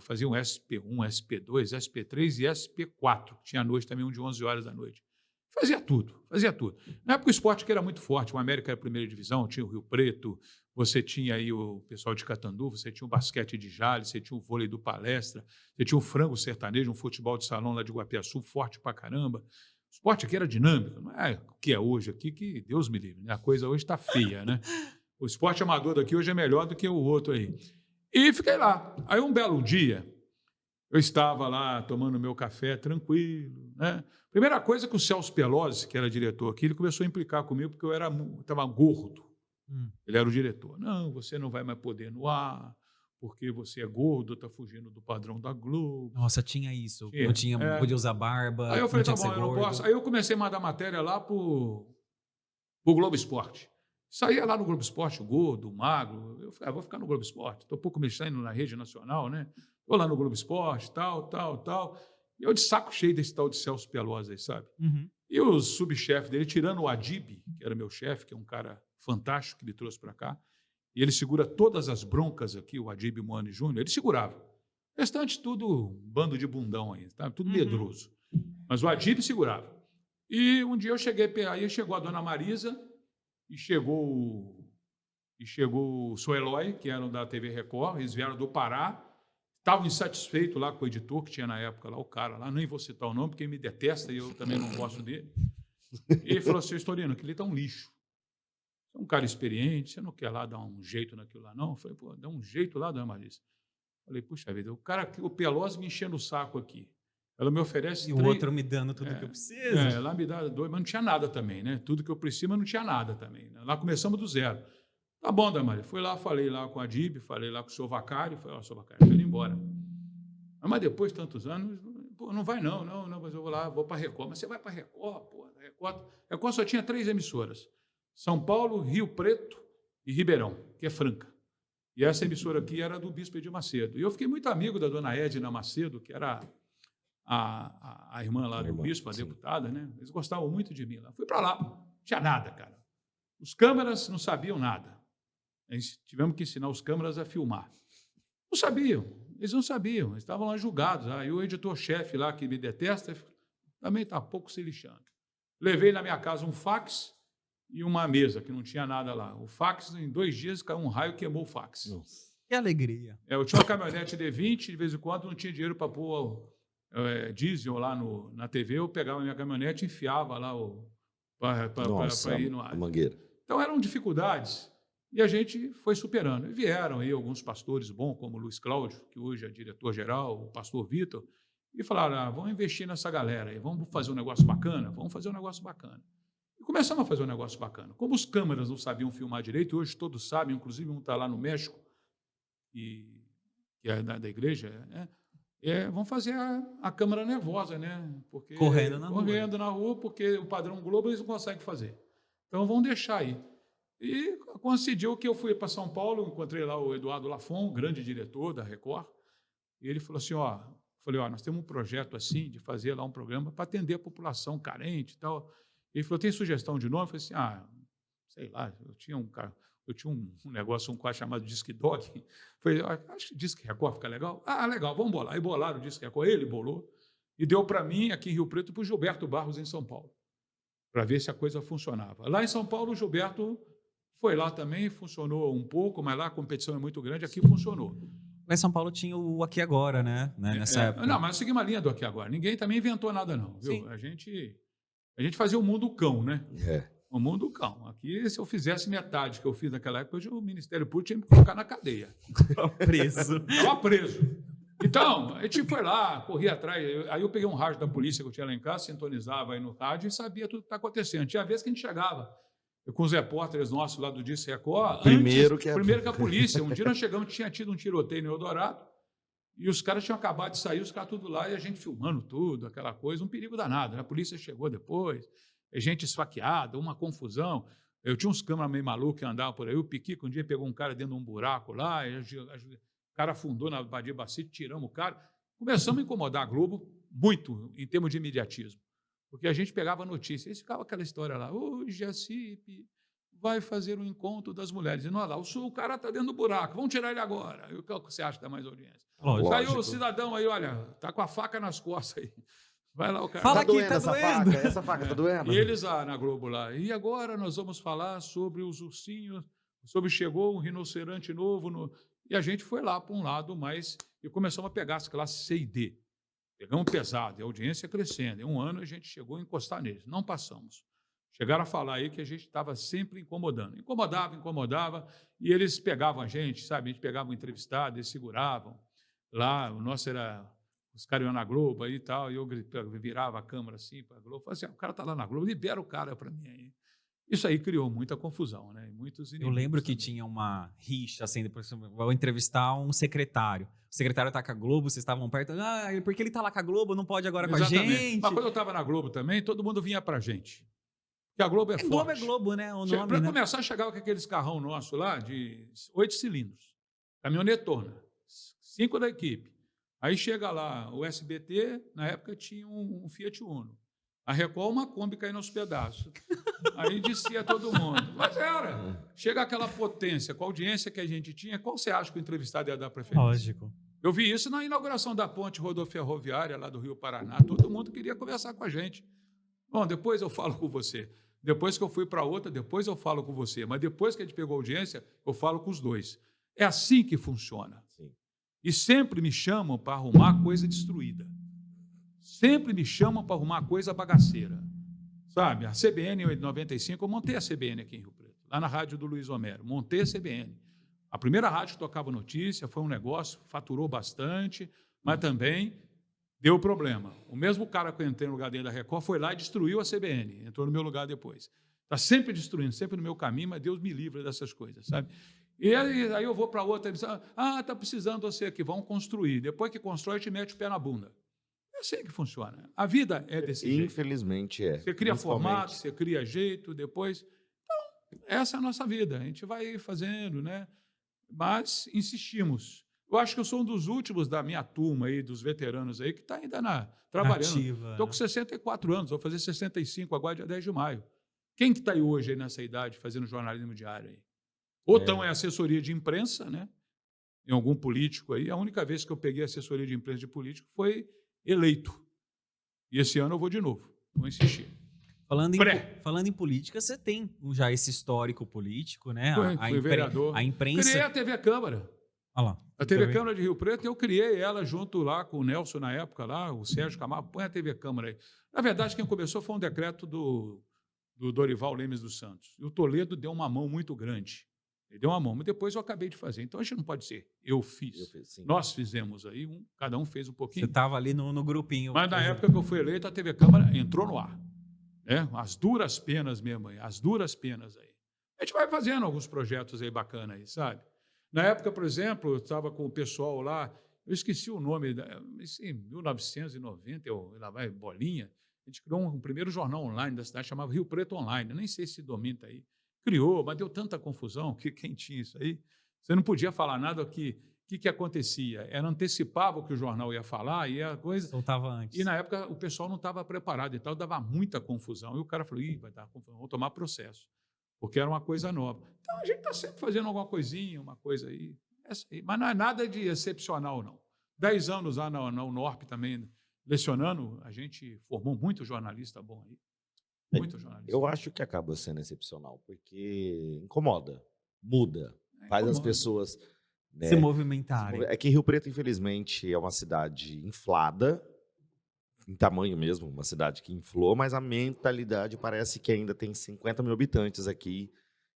fazia um SP1, SP2, SP3 e SP4. Tinha à noite também, um de 11 horas da noite. Fazia tudo. Na época o esporte que era muito forte, o América era a primeira divisão, tinha o Rio Preto, você tinha aí o pessoal de Catandu, você tinha o basquete de Jales, você tinha o vôlei do Palestra, você tinha o frango sertanejo, um futebol de salão lá de Guapiaçu, forte pra caramba. O esporte aqui era dinâmico, não é o que é hoje aqui, que Deus me livre, né? A coisa hoje está feia, né? O esporte amador daqui hoje é melhor do que o outro aí. E fiquei lá. Aí um belo dia, eu estava lá tomando meu café tranquilo, né? Primeira coisa que o Celso Pelosi, que era diretor aqui, ele começou a implicar comigo porque eu estava gordo. Ele era o diretor. Não, você não vai mais poder no ar, porque você é gordo, está fugindo do padrão da Globo. Nossa, tinha isso. Não tinha, podia usar barba. Aí eu falei, não tá tinha bom, que ser eu não gordo. posso. Aí eu comecei a mandar matéria lá pro Globo Esporte. Saía lá no Globo Esporte, gordo, magro. Eu falei, vou ficar no Globo Esporte. Estou um pouco mexendo na rede nacional, né? Estou lá no Globo Esporte, tal. E eu de saco cheio desse tal de Celso Pelosi aí, sabe? Uhum. E o subchefe dele, tirando o Adib, que era meu chefe, que é um cara fantástico que me trouxe para cá, e ele segura todas as broncas aqui, o Adib Moani Júnior, ele segurava. O restante tudo um bando de bundão aí, tá? Tudo medroso. Mas o Adib segurava. E um dia eu cheguei, aí chegou a dona Marisa, e chegou o seu Eloy, que eram da TV Record, eles vieram do Pará, estavam insatisfeitos lá com o editor que tinha na época lá, o cara lá, nem vou citar o nome, porque ele me detesta e eu também não gosto dele. E ele falou assim, Storino, aquilo ali está um lixo. Você é um cara experiente, você não quer lá dar um jeito naquilo lá, não? Eu falei, dá um jeito lá, dona Marisa. Falei, puxa vida, o Pelosi me enchendo o saco aqui. Ela me oferece... E o outro me dando tudo que eu preciso. Lá me dá 2, mas não tinha nada também, né? Tudo que eu preciso, mas não tinha nada também. Né? Lá começamos do zero. Tá bom, dona Maria. Fui lá, falei lá com a Dib, falei lá com o senhor Vacário, falei, senhor Vacário, eu quero ir embora. Mas depois de tantos anos, não vai não, mas eu vou lá, vou para a Record. Mas você vai para a Record, pô. Record só tinha 3 emissoras. São Paulo, Rio Preto e Ribeirão, que é Franca. E essa emissora aqui era do Bispo Edir Macedo. E eu fiquei muito amigo da dona Edna Macedo, que era a irmã lá do bispo, a deputada, né? Eles gostavam muito de mim lá. Fui para lá, não tinha nada, cara. Os câmeras não sabiam nada. Tivemos que ensinar os câmeras a filmar. Não sabiam, eles não sabiam, eles estavam lá julgados. E o editor-chefe lá, que me detesta, também está pouco se lixando. Levei na minha casa um fax e uma mesa, que não tinha nada lá. O fax, em 2 dias, caiu um raio e queimou o fax. Nossa. Que alegria. Eu tinha uma caminhonete D20, de vez em quando não tinha dinheiro para pôr diesel lá na TV, eu pegava a minha caminhonete e enfiava lá para ir no a ar. mangueira. Então, eram dificuldades e a gente foi superando. E vieram aí alguns pastores bons, como o Luiz Cláudio, que hoje é diretor-geral, o pastor Vitor, e falaram, vamos investir nessa galera aí, vamos fazer um negócio bacana? Vamos fazer um negócio bacana. E começamos a fazer um negócio bacana. Como os câmeras não sabiam filmar direito, hoje todos sabem, inclusive um está lá no México, que é da igreja, vamos fazer a câmera nervosa, né? Porque, Correndo na rua, porque o padrão Globo eles não conseguem fazer. Então, vamos deixar aí. E coincidiu que eu fui para São Paulo, encontrei lá o Eduardo Lafon, grande diretor da Record, e ele falou assim, nós temos um projeto assim, de fazer lá um programa para atender a população carente e tal. Ele falou, tem sugestão de nome? Eu falei assim, sei lá, eu tinha um negócio, um quadro chamado Disque Dog. Falei, acho que Disque Record fica legal. Legal, vamos bolar. Aí bolaram o Disque Record, ele bolou, e deu para mim, aqui em Rio Preto, para o Gilberto Barros, em São Paulo, para ver se a coisa funcionava. Lá em São Paulo, o Gilberto foi lá também, funcionou um pouco, mas lá a competição é muito grande, aqui funcionou. Lá em São Paulo tinha o Aqui Agora, né? Nessa época. Não, mas eu segui uma linha do Aqui Agora. Ninguém também inventou nada, não. Viu? A gente fazia o mundo cão, né? O mundo cão. Aqui, se eu fizesse metade que eu fiz naquela época, hoje o Ministério Público tinha que me colocar na cadeia. Estava preso. Estava preso. Então, a gente foi lá, corria atrás. Aí eu peguei um rádio da polícia que eu tinha lá em casa, sintonizava aí no rádio e sabia tudo que está acontecendo. Tinha vez que a gente chegava com os repórteres nossos lá do Disque Record, primeiro que a polícia. Um dia nós chegamos, tinha tido um tiroteio no Eldorado, e os caras tinham acabado de sair, os caras tudo lá, e a gente filmando tudo, aquela coisa, um perigo danado. Né? A polícia chegou depois, gente esfaqueada, uma confusão. Eu tinha uns câmeras meio malucos que andavam por aí, o Piquico um dia pegou um cara dentro de um buraco lá, o cara afundou na Badia Bacite, tiramos o cara. Começamos a incomodar a Globo muito, em termos de imediatismo. Porque a gente pegava notícia, e ficava aquela história lá, hoje a CIP vai fazer um encontro das mulheres. E nós lá, o cara está dentro do buraco, vamos tirar ele agora. E o que você acha que dá mais audiência? Saiu o cidadão aí, olha, está com a faca nas costas aí. Vai lá o cara. Fala Tá aqui, doendo tá essa doendo. faca, essa faca tá doendo. E eles lá na Globo lá, e agora nós vamos falar sobre os ursinhos, sobre chegou um rinoceronte novo, e a gente foi lá para um lado mais, e começamos a pegar as classes C e D. Pegamos pesado, e a audiência crescendo. Em um ano a gente chegou a encostar neles, não passamos. Chegaram a falar aí que a gente estava sempre incomodando. Incomodava, e eles pegavam a gente, sabe? A gente pegava um entrevistado, eles seguravam. Lá, o nosso era... Os caras iam na Globo aí e tal, e eu virava a câmera assim para a Globo. Falei assim, o cara está lá na Globo, libera o cara para mim aí. Isso aí criou muita confusão, né? Muitos inimigos. Eu lembro que também. Tinha uma rixa, assim, depois vou entrevistar um secretário. O secretário está com a Globo, vocês estavam perto. Porque ele está lá com a Globo, não pode agora Exatamente. com a gente. Mas quando eu estava na Globo também, todo mundo vinha para a gente. Porque a Globo é forte. Globo é Globo, né? O nome, Para né? começar, chegava com aqueles carrão nosso lá de 8 cilindros. Caminhonetona. 5 da equipe. Aí chega lá, o SBT, na época, tinha um Fiat Uno. A Record, uma Kombi caindo aos pedaços. Aí descia todo mundo. Mas era. Chega aquela potência, com a audiência que a gente tinha, qual você acha que o entrevistado ia dar preferência? Lógico. Eu vi isso na inauguração da ponte rodoferroviária lá do Rio Paraná. Todo mundo queria conversar com a gente. Bom, depois eu falo com você. Depois que eu fui para outra, depois eu falo com você. Mas depois que a gente pegou a audiência, eu falo com os dois. É assim que funciona. Sim. E sempre me chamam para arrumar coisa destruída. Sempre me chamam para arrumar coisa bagaceira. Sabe, a CBN em 95, eu montei a CBN aqui em Rio Preto, lá na rádio do Luiz Homero. Montei a CBN. A primeira rádio que tocava notícia, foi um negócio, faturou bastante, mas também deu problema. O mesmo cara que eu entrei no lugar dele da Record foi lá e destruiu a CBN, entrou no meu lugar depois. Está sempre destruindo, sempre no meu caminho, mas Deus me livre dessas coisas, sabe? E aí eu vou para outra, ele diz, está precisando você aqui, vamos construir. Depois que constrói, te mete o pé na bunda. É assim que funciona. A vida é desse jeito. Infelizmente é. Você cria formato, você cria jeito, depois... Então, essa é a nossa vida. A gente vai fazendo, né? Mas insistimos. Eu acho que eu sou um dos últimos da minha turma aí, dos veteranos aí, que está ainda trabalhando. Estou com 64 anos, vou fazer 65 agora, dia 10 de maio. Quem que está aí hoje aí nessa idade fazendo jornalismo diário aí? Ou estão em assessoria de imprensa, né? Em algum político aí. A única vez que eu peguei assessoria de imprensa de político foi eleito. E esse ano eu vou de novo. Vou insistir. Falando em política, você tem já esse histórico político, né? Fui vereador. A imprensa... Criei a TV Câmara. Olha lá. A TV Câmara de Rio Preto, eu criei ela junto lá com o Nelson na época, lá, o Sérgio Camargo, põe a TV Câmara aí. Na verdade, quem começou foi um decreto do Dorival Lemes dos Santos. E o Toledo deu uma mão muito grande. Ele deu uma mão, mas depois eu acabei de fazer. Então, a gente não pode ser eu fiz. Sim. Nós fizemos aí, cada um fez um Você pouquinho. estava ali no grupinho. Mas na época que eu fui eleito, a TV Câmara entrou no ar. Né? As duras penas mesmo aí, as duras penas aí. A gente vai fazendo alguns projetos aí bacanas aí, sabe? Na época, por exemplo, eu estava com o pessoal lá, eu esqueci o nome, em 1990, lá vai Bolinha, a gente criou um primeiro jornal online da cidade, chamava Rio Preto Online, eu nem sei se domina aí. Criou, mas deu tanta confusão que quem tinha isso aí, você não podia falar nada que acontecia. Era antecipava o que o jornal ia falar e a coisa... Soltava antes. E na época o pessoal não estava preparado e tal, dava muita confusão. E o cara falou, vai dar confusão, vou tomar processo. Porque era uma coisa nova. Então, a gente está sempre fazendo alguma coisinha, uma coisa aí. Mas não é nada de excepcional, não. 10 anos lá na UNORP também, lecionando, a gente formou muito jornalista bom aí. Muito jornalista. Eu acho que acaba sendo excepcional, porque incomoda, muda, faz as pessoas... né, se movimentarem. É que Rio Preto, infelizmente, é uma cidade inflada, em tamanho mesmo, uma cidade que inflou, mas a mentalidade parece que ainda tem 50 mil habitantes aqui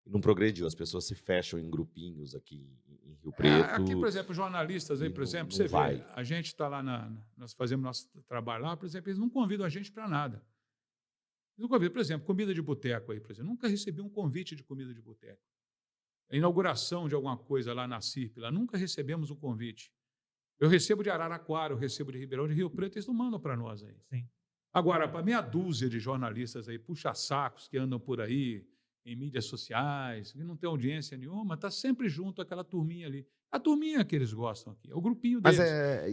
e não progrediu. As pessoas se fecham em grupinhos aqui em Rio Preto. Aqui, por exemplo, jornalistas aí, por exemplo, você vê, a gente está lá, nós fazemos nosso trabalho lá, por exemplo, eles não convidam a gente para nada. Eles não convidam, por exemplo, comida de boteco aí, por exemplo. Nunca recebi um convite de comida de boteco. A inauguração de alguma coisa lá na CIRP, lá, nunca recebemos um convite. Eu recebo de Araraquara, eu recebo de Ribeirão de Rio Preto, eles não mandam para nós aí. Sim. Agora, para meia dúzia de jornalistas aí, puxa-sacos que andam por aí, em mídias sociais, que não tem audiência nenhuma, está sempre junto aquela turminha ali. A turminha que eles gostam aqui, é o grupinho deles.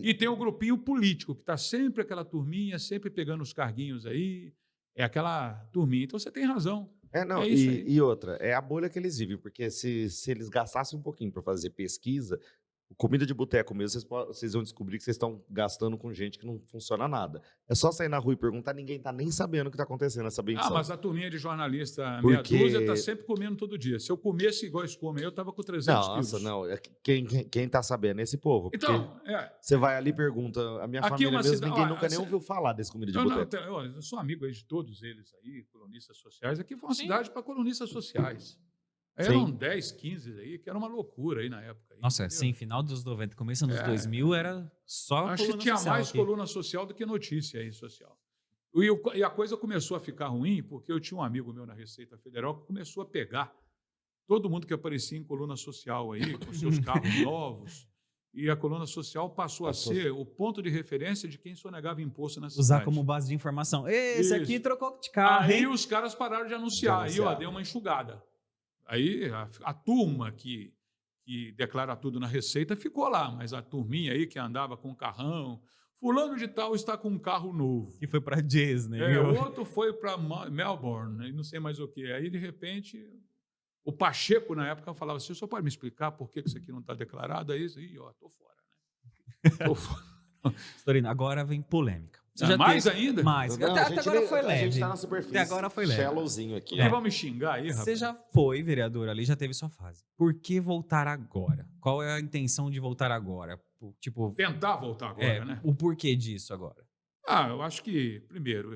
E tem o grupinho político, que está sempre aquela turminha, sempre pegando os carguinhos aí, é aquela turminha. Então, você tem razão. Não, e outra, é a bolha que eles vivem, porque se eles gastassem um pouquinho para fazer pesquisa, comida de boteco mesmo, vocês vão descobrir que vocês estão gastando com gente que não funciona nada. É só sair na rua e perguntar, ninguém está nem sabendo o que está acontecendo nessa benção. Mas a turminha de jornalista, meia dúzia, está sempre comendo todo dia. Se eu comesse igual eles comem, eu estava com 300 quilos. Nossa, não, quem está sabendo é esse povo. Então, você vai ali e pergunta, a minha família mesmo, ninguém nunca nem ouviu falar desse comida de boteco. Eu sou amigo aí de todos eles aí, colunistas sociais. Aqui foi uma cidade para colunistas sociais. Eram 10, 15 aí, que era uma loucura aí na época. Aí, nossa, sim, final dos 90, começo dos 2000, era só acho que tinha mais aqui. Coluna social do que notícia aí social. E a coisa começou a ficar ruim, porque eu tinha um amigo meu na Receita Federal que começou a pegar todo mundo que aparecia em coluna social aí, com seus carros novos, e a coluna social passou a ser o ponto de referência de quem sonegava imposto nessa Usar cidade. como base de informação. Esse aqui trocou de carro. Aí os caras pararam de anunciar. Aí, deu uma enxugada. Aí a turma que declara tudo na Receita ficou lá, mas a turminha aí que andava com carrão, fulano de tal está com um carro novo. E foi para Disney. O outro foi para Melbourne, não sei mais o que. Aí, de repente, o Pacheco, na época, falava assim, o senhor pode me explicar por que isso aqui não está declarado? Aí, estou fora. Né? Estou fora. Storino, agora vem polêmica. Mais ainda? Mais. Não, até agora foi leve. A gente está na superfície. Até agora foi leve. Shallowzinho aqui. Vão me xingar aí, rapaz? Você já foi vereador ali, já teve sua fase. Por que voltar agora? Qual é a intenção de voltar agora? Tipo, tentar voltar agora, né? O porquê disso agora? Eu acho que, primeiro,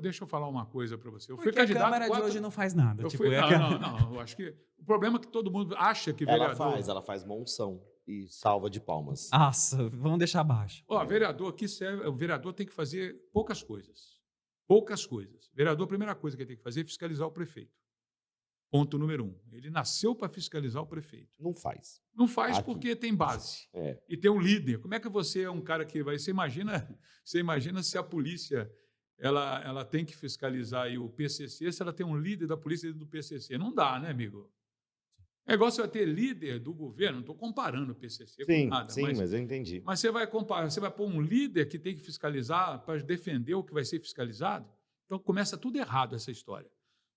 deixa eu falar uma coisa para você. Eu fui candidato, a Câmara de hoje não faz nada. Não, eu acho que o problema é que todo mundo acha que vereador... Ela faz monção e salva de palmas. Nossa, vamos deixar abaixo. Vereador aqui serve... O vereador tem que fazer poucas coisas. Poucas coisas. Vereador, a primeira coisa que ele tem que fazer é fiscalizar o prefeito. Ponto número 1. Ele nasceu para fiscalizar o prefeito. Não faz. Não faz porque tem base. E tem um líder. Como é que você é um cara que vai... Você imagina se a polícia... Ela tem que fiscalizar aí o PCC se ela tem um líder da polícia dentro do PCC. Não dá, né, amigo? É igual você vai ter líder do governo, não estou comparando o PCC com nada. Sim, mas eu entendi. Mas você vai comparar, você vai pôr um líder que tem que fiscalizar para defender o que vai ser fiscalizado? Então começa tudo errado essa história.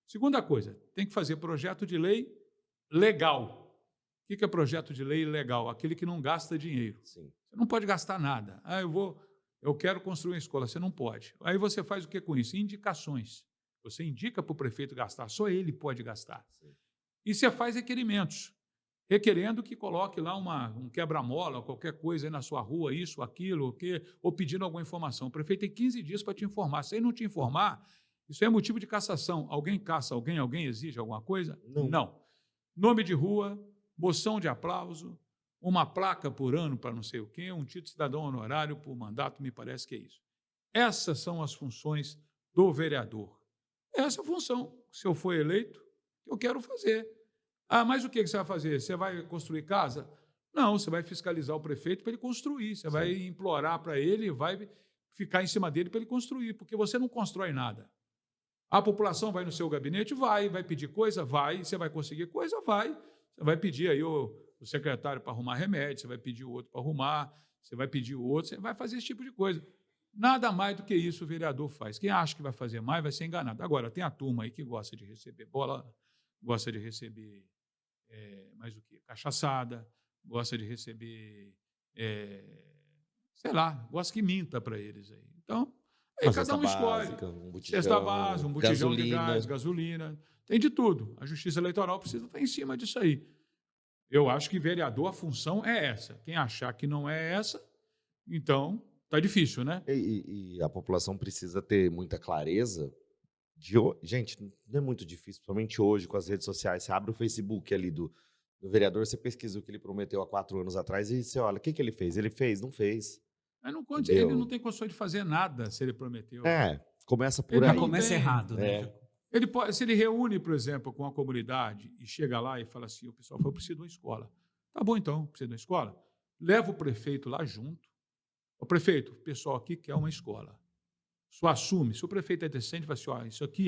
Segunda coisa, tem que fazer projeto de lei legal. O que é projeto de lei legal? Aquele que não gasta dinheiro. Sim. Você não pode gastar nada. Eu quero construir uma escola. Você não pode. Aí você faz o que com isso? Indicações. Você indica para o prefeito gastar. Só ele pode gastar. Sim. E você faz requerimentos. requerendo que coloque lá um quebra-mola, qualquer coisa aí na sua rua, isso, aquilo, ou pedindo alguma informação. O prefeito tem 15 dias para te informar. Se ele não te informar, isso é motivo de cassação. Alguém caça alguém? Alguém exige alguma coisa? Não. Não. Nome de rua, moção de aplauso, uma placa por ano para não sei o quê, um título de cidadão honorário por mandato, me parece que é isso. Essas são as funções do vereador. Essa é a função, se eu for eleito, eu quero fazer. Ah, mas o que você vai fazer? Você vai construir casa? Não, você vai fiscalizar o prefeito para ele construir, você vai implorar para ele, vai ficar em cima dele para ele construir, porque você não constrói nada. A população vai no seu gabinete? Vai pedir coisa? Vai. Você vai conseguir coisa? Vai. Você vai pedir aí o secretário para arrumar remédio, você vai pedir o outro para arrumar, você vai pedir o outro, você vai fazer esse tipo de coisa. Nada mais do que isso o vereador faz. Quem acha que vai fazer mais vai ser enganado. Agora, tem a turma aí que gosta de receber bola, gosta de receber mais o quê? Cachaçada, gosta de receber, sei lá, gosta que minta para eles aí. Então, aí Uma cada cesta um escolhe. básica, um botijão, Cesta básica, um botijão de gasolina. gás, gasolina, tem de tudo. A Justiça Eleitoral precisa estar em cima disso aí. Eu acho que vereador, a função é essa. Quem achar que não é essa, então tá difícil, né? E a população precisa ter muita clareza. Gente, não é muito difícil, principalmente hoje com as redes sociais. Você abre o Facebook ali do vereador, você pesquisa o que ele prometeu há 4 anos atrás e você olha, o que ele fez? Ele fez? Não fez. Mas não conte, Entendeu? ele não tem condições de fazer nada se ele prometeu. Começa por Ele Já aí. não começa tem. errado, né? Ele pode, se ele reúne, por exemplo, com a comunidade e chega lá e fala assim, o pessoal falou, eu preciso de uma escola. Tá bom, então, precisa de uma escola? Leva o prefeito lá junto. O prefeito, o pessoal aqui quer uma escola. Só assume. Se o prefeito é decente, vai assim, ó, isso aqui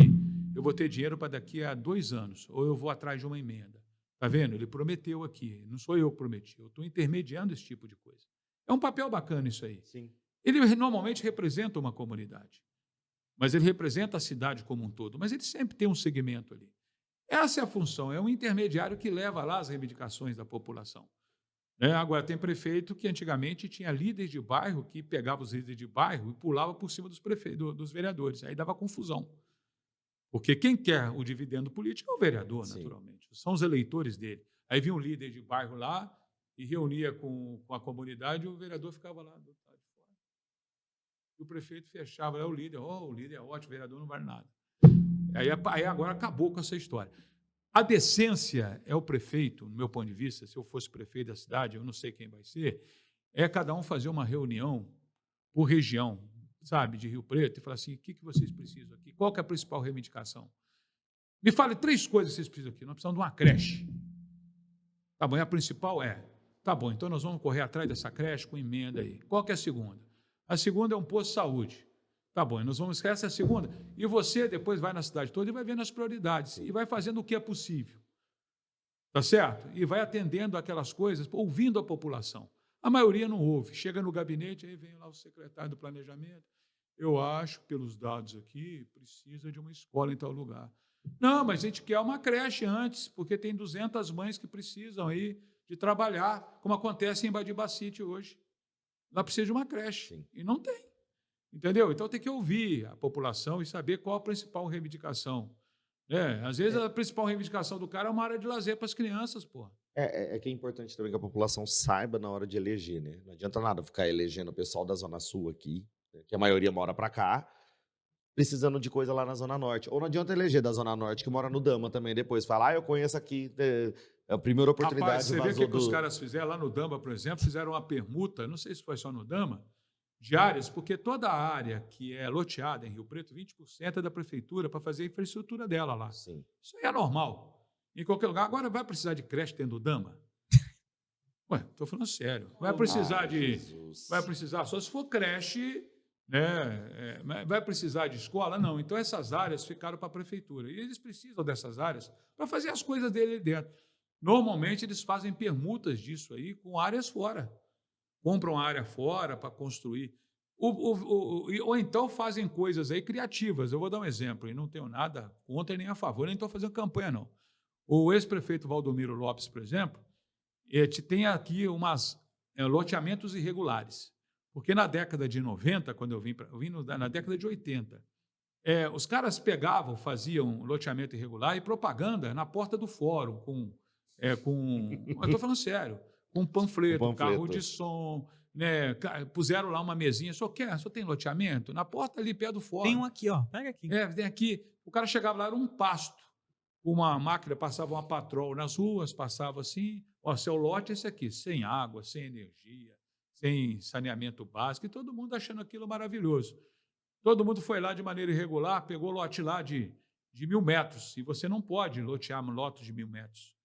eu vou ter dinheiro para daqui a 2 anos, ou eu vou atrás de uma emenda. Está vendo? Ele prometeu aqui, não sou eu que prometi, eu estou intermediando esse tipo de coisa. É um papel bacana isso aí. Sim. Ele normalmente representa uma comunidade, mas ele representa a cidade como um todo, mas ele sempre tem um segmento ali. Essa é a função, é um intermediário que leva lá as reivindicações da população. Agora, tem prefeito que antigamente tinha líderes de bairro que pegava os líderes de bairro e pulava por cima dos vereadores, aí dava confusão. Porque quem quer o dividendo político é o vereador, Sim. naturalmente. São os eleitores dele. Aí vinha um líder de bairro lá e reunia com a comunidade e o vereador ficava lá do lado de fora. E o prefeito fechava, o líder é ótimo, o vereador não vale nada. Aí agora acabou com essa história. A decência é o prefeito, no meu ponto de vista, se eu fosse prefeito da cidade, eu não sei quem vai ser, é cada um fazer uma reunião por região, sabe, de Rio Preto, e falar assim, o que vocês precisam aqui? Qual que é a principal reivindicação? Me fale 3 coisas que vocês precisam aqui. Nós precisamos de uma creche. Tá bom, e a principal tá bom, então nós vamos correr atrás dessa creche com emenda aí. Qual que é a segunda? A segunda é um posto de saúde. Tá bom, e nós vamos esquecer a segunda. E você depois vai na cidade toda e vai vendo as prioridades. E vai fazendo o que é possível. Tá certo? E vai atendendo aquelas coisas, ouvindo a população. A maioria não ouve. Chega no gabinete, aí vem lá o secretário do planejamento. Eu acho, pelos dados aqui, precisa de uma escola em tal lugar. Não, mas a gente quer uma creche antes, porque tem 200 mães que precisam aí de trabalhar, como acontece em Badibacite hoje. Lá precisa de uma creche. Sim. E não tem. Entendeu? Então tem que ouvir a população e saber qual a principal reivindicação. Às vezes a principal reivindicação do cara é uma área de lazer para as crianças, pô. É que é importante também que a população saiba na hora de eleger, né? Não adianta nada ficar elegendo o pessoal da Zona Sul aqui, né, que a maioria mora pra cá, precisando de coisa lá na Zona Norte. Ou não adianta eleger da Zona Norte, que mora no Dama também depois. Falar, eu conheço aqui, a primeira oportunidade Rapaz, você vê o vazou que os caras fizeram lá no Dama, por exemplo, fizeram uma permuta, não sei se foi só no Dama, de áreas, porque toda a área que é loteada em Rio Preto, 20% é da prefeitura para fazer a infraestrutura dela lá. Sim. Isso aí é normal. Em qualquer lugar. Agora vai precisar de creche dentro do Dama? Ué, estou falando sério. Vai precisar Jesus. Vai precisar, só se for creche, né? Vai precisar de escola? Não. Então essas áreas ficaram para a prefeitura. E eles precisam dessas áreas para fazer as coisas dele dentro. Normalmente eles fazem permutas disso aí com áreas fora. Compram área fora para construir. Ou então fazem coisas aí criativas. Eu vou dar um exemplo, e não tenho nada contra nem a favor, nem estou fazendo campanha, não. O ex-prefeito Valdomiro Lopes, por exemplo, tem aqui loteamentos irregulares. Porque na década de 90, quando eu vim na década de 80, os caras faziam loteamento irregular e propaganda na porta do fórum, com Eu estou falando sério, com panfleto, carro panfleto. de som, né? Puseram lá uma mesinha, só tem loteamento? Na porta ali, pé do Tem fórum. um aqui, ó. Pega aqui. Tem aqui. O cara chegava lá, era um pasto. Uma máquina passava uma patrol nas ruas, passava assim, ó, seu lote é esse aqui, sem água, sem energia, sem saneamento básico, e todo mundo achando aquilo maravilhoso. Todo mundo foi lá de maneira irregular, pegou lote lá de 1.000 metros, e você não pode lotear lote de 1.000 metros.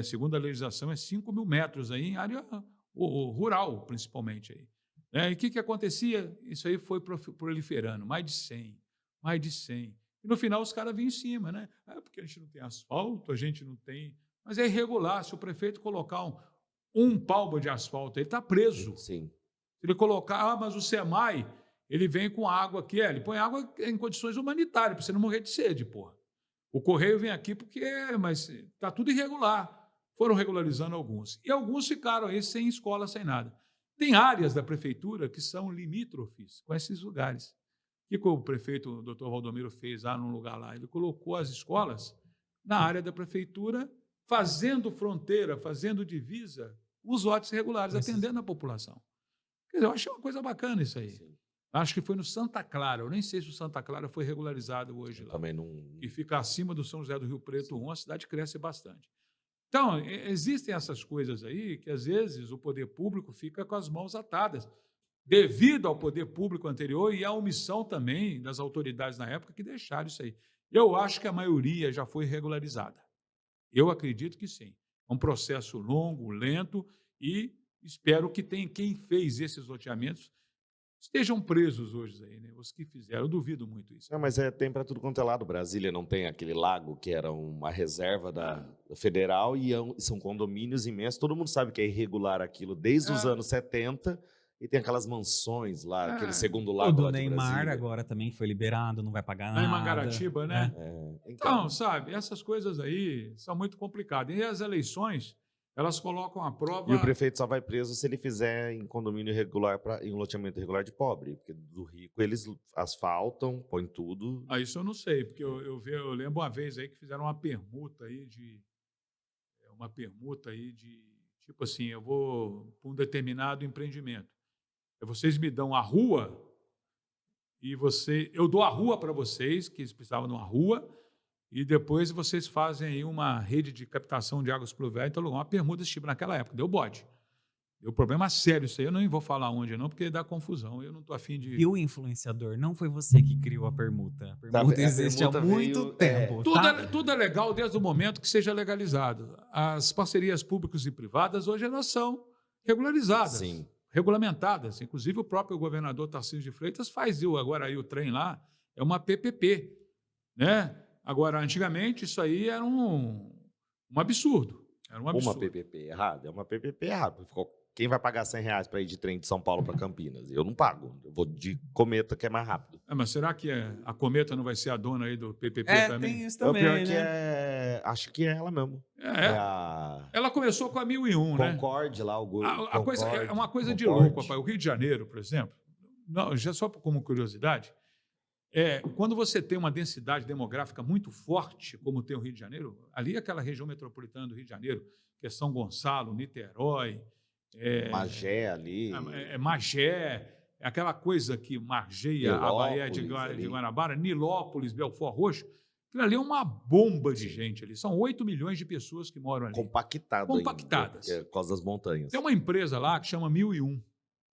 Segundo a legislação, é 5.000 metros aí, em área rural, principalmente. Aí. E o que acontecia? Isso aí foi proliferando, mais de 100, mais de 100. E no final os caras vinham em cima, né? Porque a gente não tem asfalto, a gente não tem... Mas é irregular, se o prefeito colocar um palmo de asfalto, ele está preso. Sim. Se ele colocar, mas o SEMAI, ele vem com água aqui, ele põe água em condições humanitárias, para você não morrer de sede, porra. O Correio vem aqui mas está tudo irregular. Foram regularizando alguns. E alguns ficaram aí sem escola, sem nada. Tem áreas da prefeitura que são limítrofes com esses lugares. O que o prefeito, o doutor Valdomiro, fez lá num lugar lá? Ele colocou as escolas na área da prefeitura, fazendo fronteira, fazendo divisa, os lotes regulares, atendendo a população. Quer dizer, eu achei uma coisa bacana isso aí. Sim. Acho que foi no Santa Clara, eu nem sei se o Santa Clara foi regularizado hoje lá. Também não... Que fica acima do São José do Rio Preto 1, a cidade cresce bastante. Então, existem essas coisas aí que, às vezes, o poder público fica com as mãos atadas, devido ao poder público anterior e à omissão também das autoridades na época que deixaram isso aí. Eu acho que a maioria já foi regularizada. Eu acredito que sim. É um processo longo, lento, e espero que quem fez esses loteamentos estejam presos hoje aí, né? Os que fizeram. Eu duvido muito isso. Não, mas tem para tudo quanto é lado. Brasília não tem aquele lago que era uma reserva da federal e são condomínios imensos. Todo mundo sabe que é irregular aquilo desde os anos 70 e tem aquelas mansões lá, aquele segundo O lago do lá de Neymar Brasília. agora também foi liberado, não vai pagar Lá nada. em Mangaratiba, né? Então, Então, sabe, essas coisas aí são muito complicadas. E as eleições, elas colocam à prova... e o prefeito só vai preso se ele fizer em condomínio irregular, em um loteamento irregular de pobre. Porque do rico eles asfaltam, põem tudo. Isso eu não sei, porque eu lembro uma vez aí que fizeram uma permuta aí de tipo assim, eu vou para um determinado empreendimento. Vocês me dão a rua e eu dou a rua para vocês, que eles precisavam de uma rua, e depois vocês fazem aí uma rede de captação de águas pluviais. Então, uma permuta desse tipo naquela época, deu bode. Deu problema sério isso aí, eu não vou falar onde não, porque dá confusão, eu não estou afim de... E o influenciador, não foi você que criou a permuta. A permuta existe há muito tempo. Tudo é legal desde o momento que seja legalizado. As parcerias públicas e privadas hoje elas são regularizadas. Sim. Regulamentadas. Inclusive, o próprio governador Tarcísio de Freitas faz agora aí o trem lá, é uma PPP. Né? Agora, antigamente, isso aí era um absurdo. Era um absurdo. Uma PPP errada? É uma PPP errada. Quem vai pagar R$100 para ir de trem de São Paulo para Campinas? Eu não pago. Eu vou de Cometa, que é mais rápido. Mas será que a Cometa não vai ser a dona aí do PPP também? Tem isso também, O pior né? que acho que é ela mesmo. Ela começou com a 1001, né? Concorde lá, o É uma coisa de louco, rapaz. O Rio de Janeiro, por exemplo, já só como curiosidade, quando você tem uma densidade demográfica muito forte, como tem o Rio de Janeiro, ali aquela região metropolitana do Rio de Janeiro, que é São Gonçalo, Niterói, Magé ali. Magé, aquela coisa que margeia a Baía de Guanabara, Nilópolis, Belford Roxo, aquilo ali é uma bomba de gente ali. São 8 milhões de pessoas que moram ali. Compactadas. Por causa das montanhas. Tem uma empresa lá que chama 1001.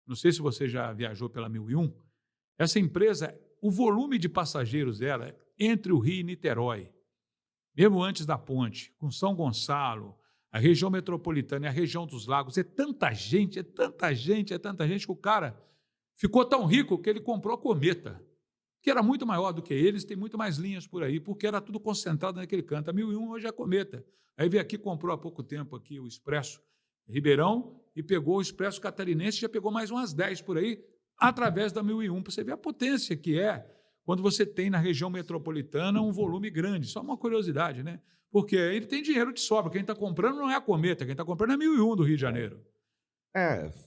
Não sei se você já viajou pela 1001. Essa empresa, o volume de passageiros dela entre o Rio e Niterói, mesmo antes da ponte, com São Gonçalo, a região metropolitana e a região dos lagos, é tanta gente que o cara ficou tão rico que ele comprou a Cometa, que era muito maior do que eles, tem muito mais linhas por aí, porque era tudo concentrado naquele canto. A 1001 hoje é a Cometa. Aí veio aqui, comprou há pouco tempo aqui o Expresso Ribeirão e pegou o Expresso Catarinense, já pegou mais umas 10 por aí, através da 1001, para você ver a potência que é quando você tem na região metropolitana um volume grande. Só uma curiosidade, né? Porque ele tem dinheiro de sobra. Quem está comprando não é a Cometa, quem está comprando é a 1001 do Rio de Janeiro.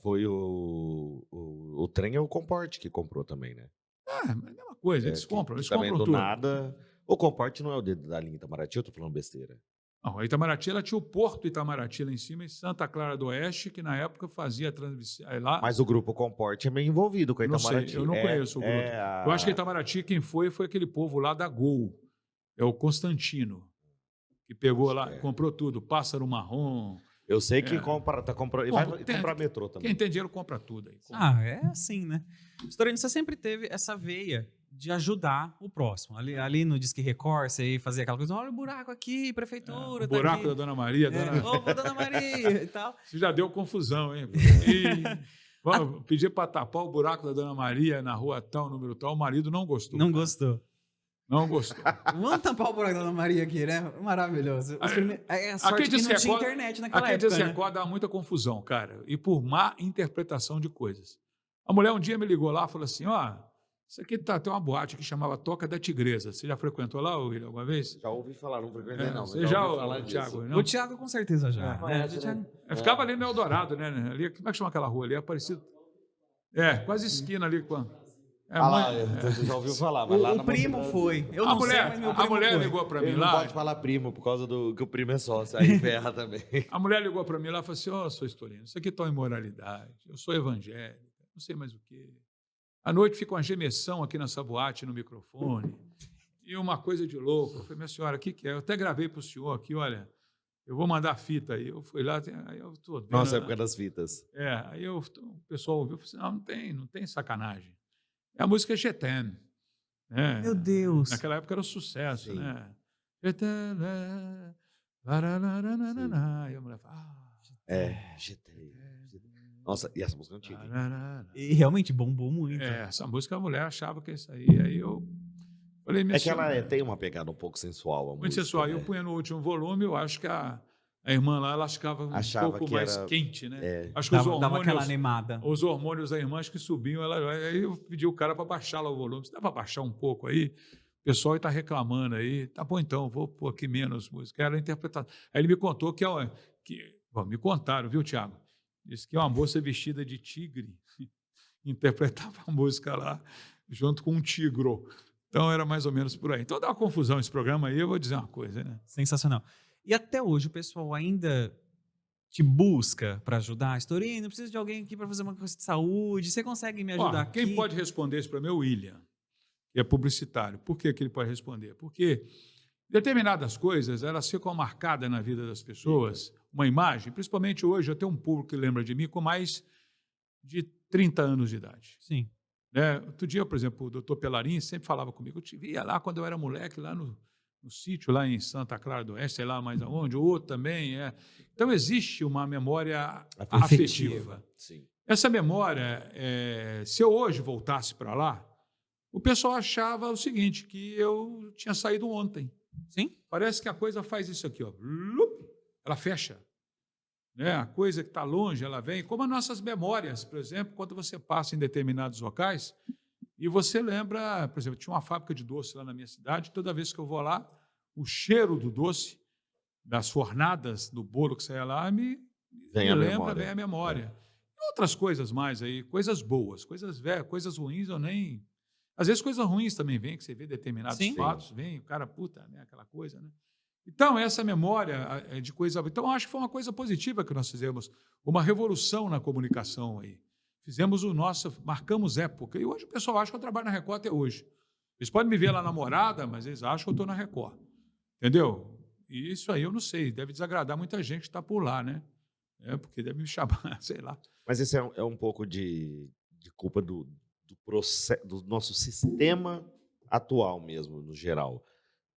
Foi o trem é o Comporte que comprou também, né? Mas é a mesma coisa, eles compram também tudo. Nada. O Comporte não é o dedo da linha Itamaraty, eu tô falando besteira. Não, a Itamaraty, ela tinha o Porto Itamaraty lá em cima, em Santa Clara do Oeste, que na época fazia a transmissão. Lá, Mas o Grupo Comporte é meio envolvido com a eu não sei, Itamaraty. eu não conheço o grupo. Eu acho que a Itamaraty, quem foi aquele povo lá da Gol. É o Constantino, que pegou lá, comprou tudo, Pássaro Marrom. Eu sei que tá comprando. E Bom, vai comprar metrô também. Quem tem dinheiro compra tudo aí. É assim, né? Storino, você sempre teve essa veia de ajudar o próximo. Ali no Disque Record, você ia fazer aquela coisa, olha o buraco aqui, prefeitura, O tá buraco aqui. da Dona Maria. Ô, Dona Maria e tal. Isso já deu confusão, hein? Vamos pedir para tapar o buraco da Dona Maria na rua tal, número tal. O marido não gostou. Não gostou. Não gostou. Vamos tampar o buraco da Dona Maria aqui, né? Maravilhoso. A sorte que não tinha internet naquela aqui época, de né? Record dá muita confusão, cara. E por má interpretação de coisas. A mulher um dia me ligou lá e falou assim, isso aqui tem uma boate que chamava Toca da Tigresa. Você já frequentou lá, William, alguma vez? Já ouvi falar, não frequentei não. Você já ouvi falar o disso. Thiago? Não? O Thiago com certeza já. Ficava ali no Eldorado, né? Ali, como é que chama aquela rua ali? É parecido. Quase esquina ali com Você já ouviu falar. Mas lá O na primo Mocidade- foi. Eu não sei, mas meu primo a mulher foi. ligou para mim Ele não lá. pode falar primo por causa do que o primo é sócio. Aí ferra também. A mulher ligou para mim lá e falou assim: sou Storino, isso aqui é imoralidade, eu sou evangélica, não sei mais o quê. À noite fica uma gemessão aqui nessa boate no microfone e uma coisa de louco. Eu falei, minha senhora, o que é? Eu até gravei para o senhor aqui, olha, eu vou mandar a fita aí. Eu fui lá, aí eu tô vendo, Nossa, época das fitas. aí o pessoal ouviu e falou assim, não tem sacanagem. A música é Getem. Né? Meu Deus. Naquela época era um sucesso, Sim. né? Getem, e a mulher fala, GT. Nossa, e essa música é antiga. E realmente bombou muito. Essa música a mulher achava que é isso aí. Aí eu falei, minha É que ela senhora, tem uma pegada um pouco sensual. A muito música, sensual. né? Eu punha no último volume, eu acho que a irmã lá, ela ficava Achava pouco que mais era- quente, né? É. Acho que Dava aquela animada. os hormônios da irmã acho que subiam. Aí eu pedi o cara para baixar lá o volume. Você dá para baixar um pouco aí? O pessoal está reclamando aí. Tá bom, então, vou pôr aqui menos música. Era interpretado. Aí ele me contou bom, me contaram, viu, Thiago? Disse que uma moça vestida de tigre interpretava a música lá junto com um tigro. Então era mais ou menos por aí. Então dá uma confusão esse programa aí, eu vou dizer uma coisa, né? Sensacional. E até hoje o pessoal ainda te busca para ajudar. Storino, preciso de alguém aqui para fazer uma coisa de saúde. Você consegue me ajudar aqui? Quem pode responder isso para mim é o William, que é publicitário. Por que ele pode responder? Porque determinadas coisas, elas ficam marcadas na vida das pessoas, uma imagem, principalmente hoje, eu tenho um público que lembra de mim com mais de 30 anos de idade. Sim. Né? Outro dia, por exemplo, o doutor Pelarin sempre falava comigo, eu te via lá quando eu era moleque, lá no sítio, lá em Santa Clara do Oeste, sei lá mais aonde, o outro também. Então, existe uma memória afetiva. Sim. Essa memória, se eu hoje voltasse para lá, o pessoal achava o seguinte, que eu tinha saído ontem. Sim? Parece que a coisa faz isso aqui, ó. Ela fecha. Né? A coisa que está longe, ela vem. Como as nossas memórias, por exemplo, quando você passa em determinados locais e você lembra, por exemplo, tinha uma fábrica de doce lá na minha cidade, toda vez que eu vou lá, o cheiro do doce, das fornadas, do bolo que saía lá, me lembra, vem a memória. E outras coisas mais aí, coisas boas, coisas velhas, coisas ruins, eu nem... Às vezes coisas ruins também vêm, que você vê determinados fatos, vem, o cara, puta, né, aquela coisa, né? Então, essa memória de coisa... Então, eu acho que foi uma coisa positiva que nós fizemos, uma revolução na comunicação aí. Fizemos marcamos época. E hoje o pessoal acha que eu trabalho na Record até hoje. Eles podem me ver lá na Morada, mas eles acham que eu estou na Record. Entendeu? E isso aí eu não sei, deve desagradar muita gente que está por lá, né? Porque deve me chamar, sei lá. Mas esse é um pouco de culpa do processo, do nosso sistema atual mesmo, no geral.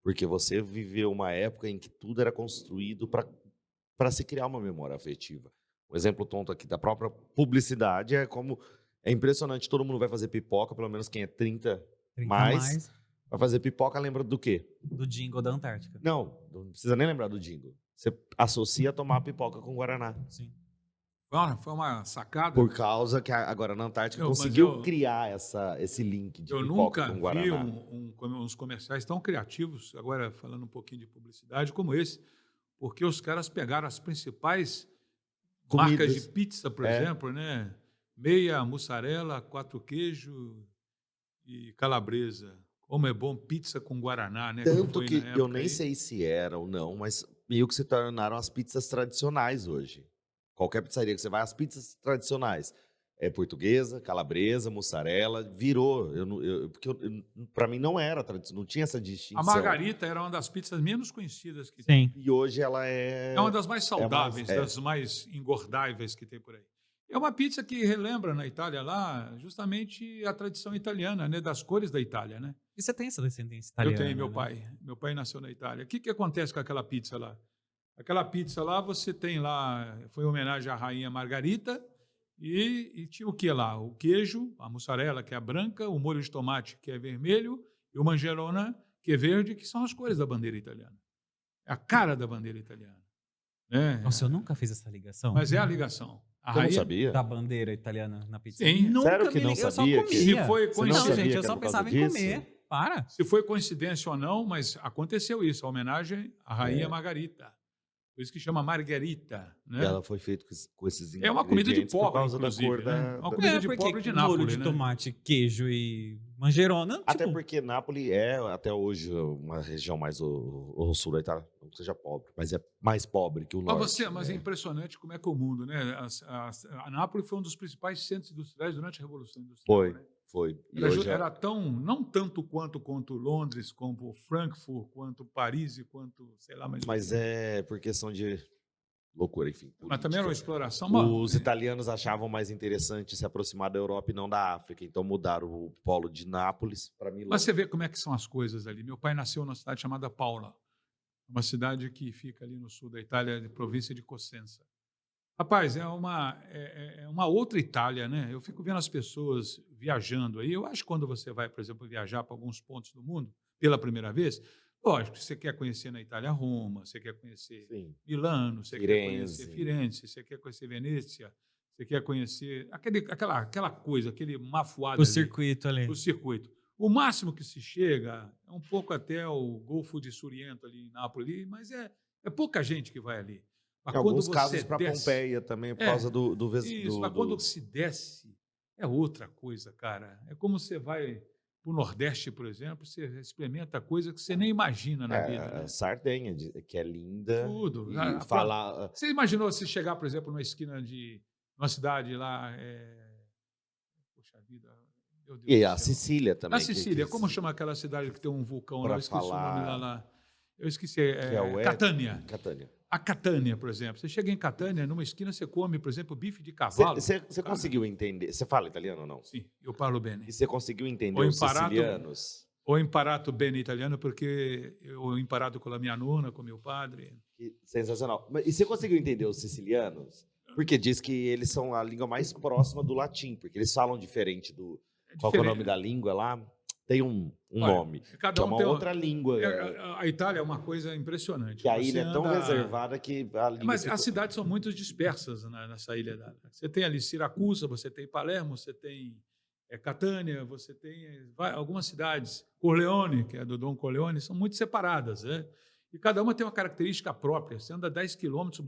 Porque você viveu uma época em que tudo era construído para se criar uma memória afetiva. Um exemplo tonto aqui da própria publicidade é impressionante, todo mundo vai fazer pipoca, pelo menos quem é 30 mais, vai fazer pipoca, lembra do quê? Do jingle da Antártica. Não precisa nem lembrar do jingle. Você associa tomar pipoca com Guaraná. Sim. Foi uma sacada. Por causa que agora na Antártica conseguiu criar esse link de pipoca com Guaraná. Eu nunca vi uns comerciais tão criativos, agora falando um pouquinho de publicidade, como esse, porque os caras pegaram as principais marcas de pizza, por exemplo, né? Meia, mussarela, 4 queijo e calabresa. Como é bom pizza com Guaraná, né? Tanto que eu nem sei se era ou não, mas meio que se tornaram as pizzas tradicionais hoje. Qualquer pizzaria que você vai, as pizzas tradicionais. É portuguesa, calabresa, mussarela, virou. Para mim não era tradicional, não tinha essa A distinção. margarita era uma das pizzas menos conhecidas que Sim. tem. E hoje ela é. É uma das mais saudáveis, é. das mais engordáveis que tem por aí. É uma pizza que relembra na Itália lá justamente a tradição italiana, né, das cores da Itália, né? E você tem essa descendência italiana? Eu tenho meu né? pai. Meu pai nasceu na Itália. O que acontece com aquela pizza lá? Aquela pizza lá, você tem lá, foi em homenagem à rainha Margarita e tinha o que lá? O queijo, a mussarela, que é branca, o molho de tomate, que é vermelho, e o manjerona, que é verde, que são as cores da bandeira italiana. É a cara da bandeira italiana. Né? Nossa, eu nunca fiz essa ligação. Mas é a ligação. A Você não rainha, sabia? Da bandeira italiana na pizza. Sim. Nunca Sério que me não liguei, eu só sabia comia. que- Se foi Você não Não, sabia gente, que eu era só por causa pensava em disso? comer. Para. se foi coincidência ou não, mas aconteceu isso, a homenagem à rainha É. Margarita. Por isso que chama Margarita. E Né? ela foi feita com esses É uma comida de ingredientes por pobre, causa da inclusive, cor né? da. Uma da- comida de porque pobre de molho Nápoles, de né? tomate, queijo e manjerona. Até tipo, porque Nápoles é, até hoje, uma região mais o sul da Itália, não que seja pobre, mas é mais pobre que o norte. Mas é né? impressionante como é que o mundo, né? A Nápoles foi um dos principais centros industriais durante a Revolução Industrial. Foi, Né? foi. E Era, hoje era tão, não tanto quanto Londres, como Frankfurt, quanto Paris e quanto, sei lá, mais. Mas é por questão de loucura, enfim. Mas também era uma política. exploração. Mano, Os italianos achavam mais interessante se aproximar da Europa e não da África, então mudaram o polo de Nápoles para Milão. mas você vê como é que são as coisas ali. Meu pai nasceu numa cidade chamada Paula, uma cidade que fica ali no sul da Itália, de província de Cosenza. Rapaz, é uma outra Itália, né? Eu fico vendo as pessoas viajando aí. Eu acho que quando você vai, por exemplo, viajar para alguns pontos do mundo pela primeira vez, lógico, você quer conhecer na Itália Roma, você quer conhecer Sim. Milano, você quer conhecer Firenze. Firenze, você quer conhecer Venezia, você quer conhecer aquela coisa, aquele mafuado o ali, circuito ali. o circuito. O máximo que se chega é um pouco até o Golfo de Suriento ali em Nápoles, mas é pouca gente que vai ali. Mas Em alguns quando casos você para desce- Pompeia também, por É, causa do Isso, mas quando se desce, é outra coisa, cara. É como você vai para o Nordeste, por exemplo, você experimenta coisa que você nem imagina na vida. Né? Sardenha, que é linda. Tudo. E A- a- falar. Você imaginou se chegar, por exemplo, numa esquina de uma cidade lá. Poxa vida, meu Deus E do a céu. Sicília também. Na Sicília, como chama aquela cidade que tem um vulcão lá? Pra Eu esqueci o nome falar- lá. Eu esqueci. Que é o Catânia. Catânia. A Catânia, por exemplo. Você chega em Catânia, numa esquina você come, por exemplo, bife de cavalo. Você Cara, conseguiu entender? Você fala italiano ou não? Sim, eu falo bene. E você conseguiu entender Ho os imparato- sicilianos? Ho imparato bene italiano porque eu ho imparato com a minha nona, com meu padre. Sensacional. E você conseguiu entender os sicilianos? Porque diz que eles são a língua mais próxima do latim, porque eles falam diferente do. Qual que é o nome da língua lá? Tem um Olha, nome. Cada Que é um uma tem outra língua. A Itália é uma coisa impressionante. Que a Você ilha é tão anda- reservada que a língua. Mas fica- as cidades são muito dispersas nessa ilha. Você tem ali Siracusa, você tem Palermo, você tem Catânia, você tem algumas cidades. Corleone, que é do Dom Corleone, são muito separadas. Né? E cada uma tem uma característica própria. Você anda 10 quilômetros,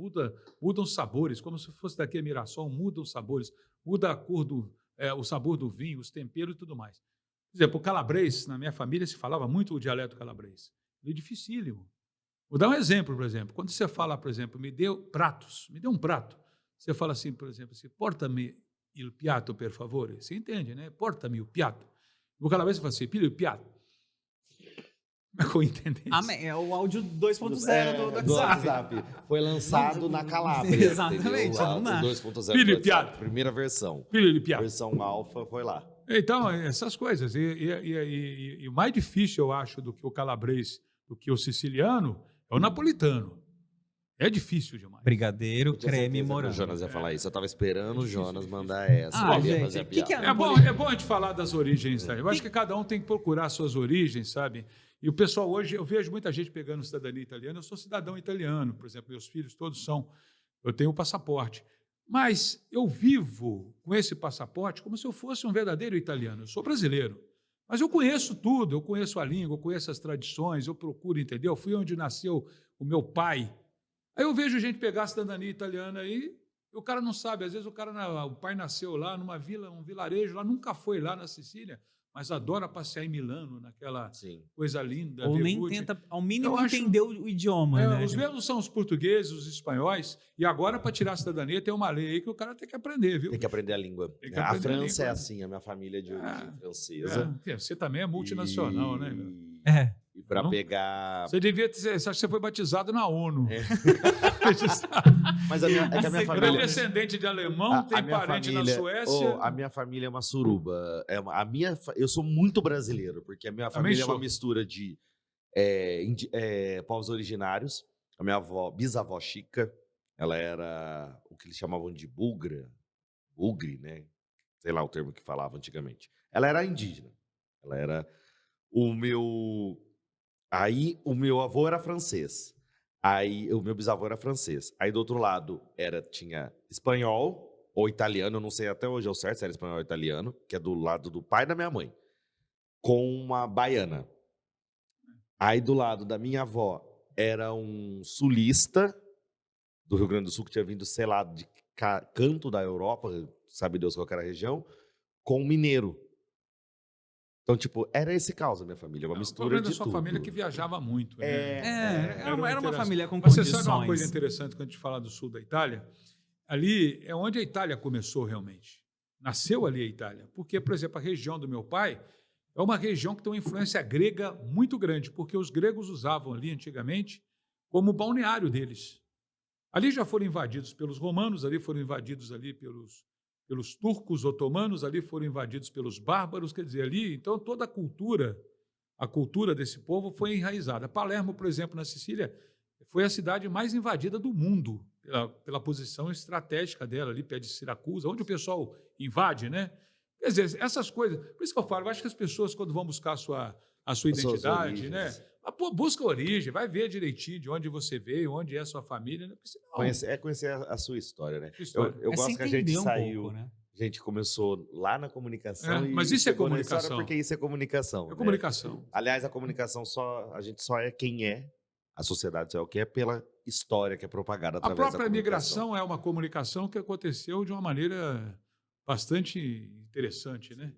mudam os sabores, como se fosse daqui a Mirassol, mudam os sabores, muda a cor o sabor do vinho, os temperos e tudo mais. Por exemplo, o calabrês, na minha família se falava muito o dialeto calabrês. É dificílimo. Vou dar um exemplo, por exemplo. Quando você fala, por exemplo, me dê um prato. Você fala assim, por exemplo, assim, porta-me il piatto, per favore. Você entende, né? Porta-me o piatto. O calabrês fala assim, pilha o piatto. Como é que eu entendi isso? Amém. É o áudio 2.0 do do WhatsApp. Foi lançado na Calábria. Exatamente, entendeu? Lá, não dá. o 2.0 Pilha do e piada. WhatsApp, primeira versão. Pilha il piatto. Versão alfa foi lá. Então, essas coisas. E o mais difícil, eu acho, do que o calabrês, do que o siciliano, é o napolitano. É difícil demais. Brigadeiro, Eu tinha creme certeza que morango. O Jonas ia falar isso. Eu tava esperando o Difícil, Jonas difícil. mandar essa. Ah, Ele ia gente, fazer a que que piada. É bom a gente falar das origens, sabe? Eu acho que cada um tem que procurar suas origens, sabe? E o pessoal hoje, eu vejo muita gente pegando cidadania italiana. Eu sou cidadão italiano, por exemplo, meus filhos todos são. Eu tenho o passaporte. Mas eu vivo com esse passaporte como se eu fosse um verdadeiro italiano. Eu sou brasileiro. Mas eu conheço tudo, eu conheço a língua, eu conheço as tradições, eu procuro entender. Eu fui onde nasceu o meu pai. Aí eu vejo gente pegar a cidadania italiana aí, e o cara não sabe. Às vezes o pai nasceu lá numa vila, um vilarejo lá, nunca foi lá na Sicília. mas adora passear em Milano, naquela Sim. coisa linda. Ou nem Vermute. tenta, ao mínimo, Eu acho- entender o idioma, né? Os mesmos são os portugueses, os espanhóis, e agora, para tirar a cidadania, tem uma lei aí que o cara tem que aprender, viu? Tem que aprender a língua. Tem que A aprender a França é língua. assim, a minha família é de origem francesa. Você também é multinacional, né? Meu? É. E para Não? pegar. Você devia ter, você acha que você foi batizado na ONU. É. Mas é que a minha Ele é família. descendente de alemão, tem minha parente família, na Suécia. a minha família é uma suruba. Eu sou muito brasileiro, porque a minha Também família é sou. uma mistura de povos originários. A minha bisavó Chica, ela era o que eles chamavam de bugre, né? Sei lá o termo que falava antigamente. Ela era indígena. Ela era o meu avô era francês. Aí o meu bisavô era francês. Aí do outro lado tinha espanhol ou italiano, eu não sei até hoje ao certo se era espanhol ou italiano, que é do lado do pai da minha mãe, com uma baiana. Aí do lado da minha avó era um sulista do Rio Grande do Sul, que tinha vindo, sei lá, de canto da Europa, sabe Deus qual que era a região, com um mineiro. Então, tipo, era esse caos da minha família, uma O mistura problema de da sua tudo. família é que viajava muito. Né? Era uma interessante. família com Mas condições. você sabe uma coisa interessante quando a gente fala do sul da Itália? Ali é onde a Itália começou realmente. Nasceu ali a Itália. Porque, por exemplo, a região do meu pai é uma região que tem uma influência grega muito grande, porque os gregos usavam ali antigamente como balneário deles. Ali já foram invadidos pelos romanos, ali foram invadidos ali pelos turcos otomanos, ali foram invadidos pelos bárbaros, quer dizer, ali, então toda a cultura desse povo foi enraizada. Palermo, por exemplo, na Sicília, foi a cidade mais invadida do mundo, pela posição estratégica dela, ali perto de Siracusa, onde o pessoal invade, né? Quer dizer, essas coisas. Por isso que eu falo, eu acho que as pessoas, quando vão buscar a sua identidade, né? Busca a origem, vai ver direitinho de onde você veio, onde é a sua família, né? Porque senão, Conhecer a sua história, né? sua história. Eu É gosto se que a gente entender um saiu. pouco, né? A gente começou lá na comunicação Mas isso é chegou na história comunicação. porque isso é comunicação. É né? comunicação. Aliás, a comunicação a gente só é quem é, a sociedade só é o que é pela história que é propagada A através da própria comunicação. migração é uma comunicação que aconteceu de uma maneira bastante interessante, né?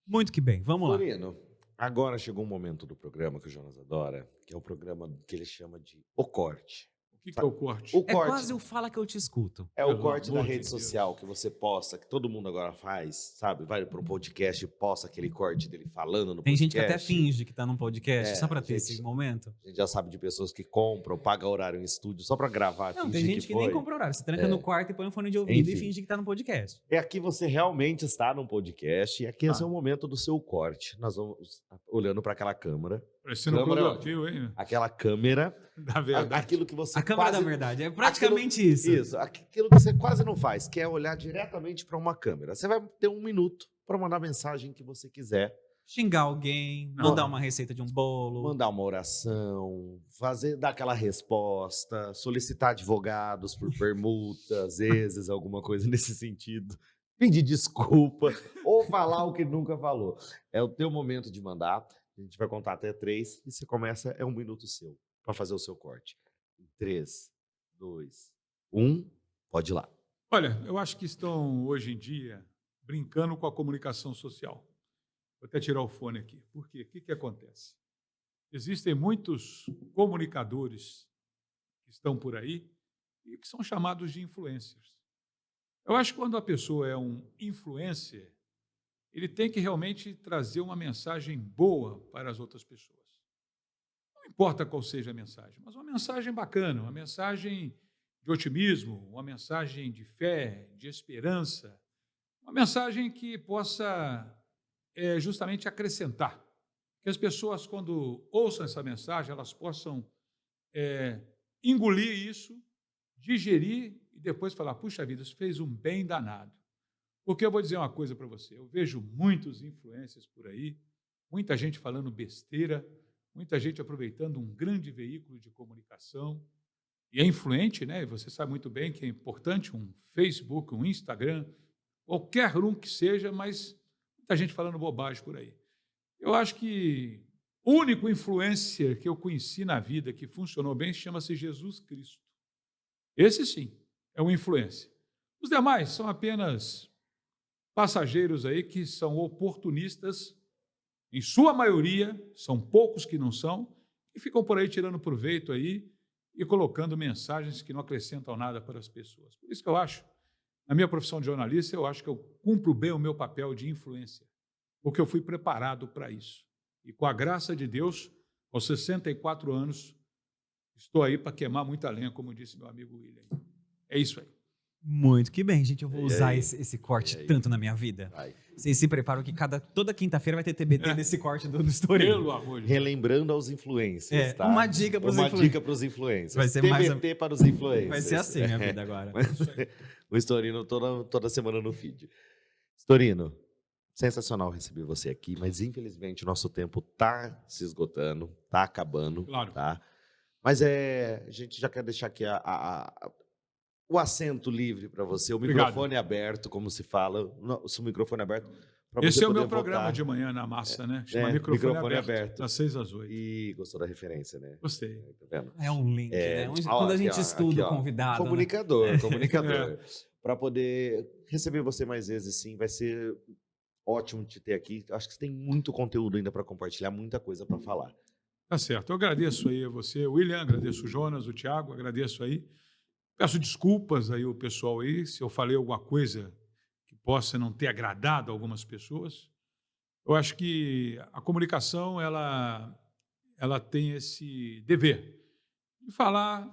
Muito que bem, vamos lá. Florino, agora chegou um momento do programa que o Jonas adora, que é o programa que ele chama de O Corte. O que é o corte? O É corte quase o fala que eu te escuto. é o Pelo corte da amor de rede Deus. social que você posta, que todo mundo agora faz, sabe? Vai para um podcast e posta aquele corte dele falando no Tem podcast. gente que até finge que tá num podcast só pra ter gente- esse momento. A gente já sabe de pessoas que compram, pagam horário em estúdio só para gravar, Não, fingir tem gente que nem foi. compra horário. Você tranca no quarto e põe um fone de ouvido e Enfim. finge que tá no podcast. É aqui você realmente está num podcast e aqui esse é o momento do seu corte. Nós vamos olhando para aquela câmera, Parecendo Câmara- Clodoquil, hein? aquela câmera, Da verdade. aquilo que você A câmera quase... da verdade. É praticamente isso. Isso, aquilo que você quase não faz, que é olhar diretamente para uma câmera. Você vai ter 1 minuto para mandar a mensagem que você quiser, Xingar alguém, mandar uma receita de um bolo. mandar uma oração, dar aquela resposta, solicitar advogados por permuta, às vezes, alguma coisa nesse sentido, pedir desculpa ou falar o que nunca falou. É o teu momento de mandar. A gente vai contar até 3 e você começa, é 1 minuto seu para fazer o seu corte. 3, 2, 1, pode ir lá. Olha, eu acho que estão, hoje em dia, brincando com a comunicação social. Vou até tirar o fone aqui. Por quê? O que acontece? Existem muitos comunicadores que estão por aí e que são chamados de influencers. Eu acho que quando a pessoa é um influencer, ele tem que realmente trazer uma mensagem boa para as outras pessoas. Não importa qual seja a mensagem, mas uma mensagem bacana, uma mensagem de otimismo, uma mensagem de fé, de esperança, uma mensagem que possa justamente acrescentar. Que as pessoas, quando ouçam essa mensagem, elas possam engolir isso, digerir e depois falar, puxa vida, isso fez um bem danado. Porque eu vou dizer uma coisa para você, eu vejo muitos influencers por aí, muita gente falando besteira, muita gente aproveitando um grande veículo de comunicação, e é influente, né? Você sabe muito bem que é importante um Facebook, um Instagram, qualquer um que seja, mas muita gente falando bobagem por aí. Eu acho que o único influencer que eu conheci na vida que funcionou bem chama-se Jesus Cristo. Esse sim é um influencer. Os demais são apenas passageiros aí que são oportunistas Em sua maioria, são poucos que não são, e ficam por aí tirando proveito aí e colocando mensagens que não acrescentam nada para as pessoas. Por isso que eu acho, na minha profissão de jornalista, eu acho que eu cumpro bem o meu papel de influência, porque eu fui preparado para isso. E com a graça de Deus, aos 64 anos, estou aí para queimar muita lenha, como disse meu amigo William. É isso aí. Muito que bem, gente. Eu vou E usar aí? esse corte E aí? tanto na minha vida. Vai. Vocês se preparam que toda quinta-feira vai ter TBT desse corte do Estoril. Pelo amor de Deus. Rellembrando aos influencers, tá? Uma dica para os Uma influencers. dica para os influencers. Vai ser TBT para os influencers. Vai ser assim minha vida agora. O Estorino toda semana no feed. Estorino, sensacional receber você aqui, mas infelizmente o nosso tempo tá se esgotando, tá acabando, Claro. tá? Mas a gente já quer deixar aqui o assento livre para você, o Obrigado. microfone aberto, como se fala, o microfone aberto. Pra Esse você é o meu poder programa voltar. de manhã na massa, né? Chama É, microfone aberto, das 6 às 8. E gostou da referência, né? Gostei. Tá vendo? É um link, né? ó, Quando a aqui, gente ó, estuda aqui, o ó, convidado, né? Comunicador. Para poder receber você mais vezes, sim, vai ser ótimo te ter aqui. Acho que você tem muito conteúdo ainda para compartilhar, muita coisa para falar. Tá certo. Eu agradeço aí a você, William, agradeço o Jonas, o Thiago, agradeço aí. Peço desculpas aí ao pessoal aí, se eu falei alguma coisa que possa não ter agradado algumas pessoas. Eu acho que a comunicação, ela tem esse dever de falar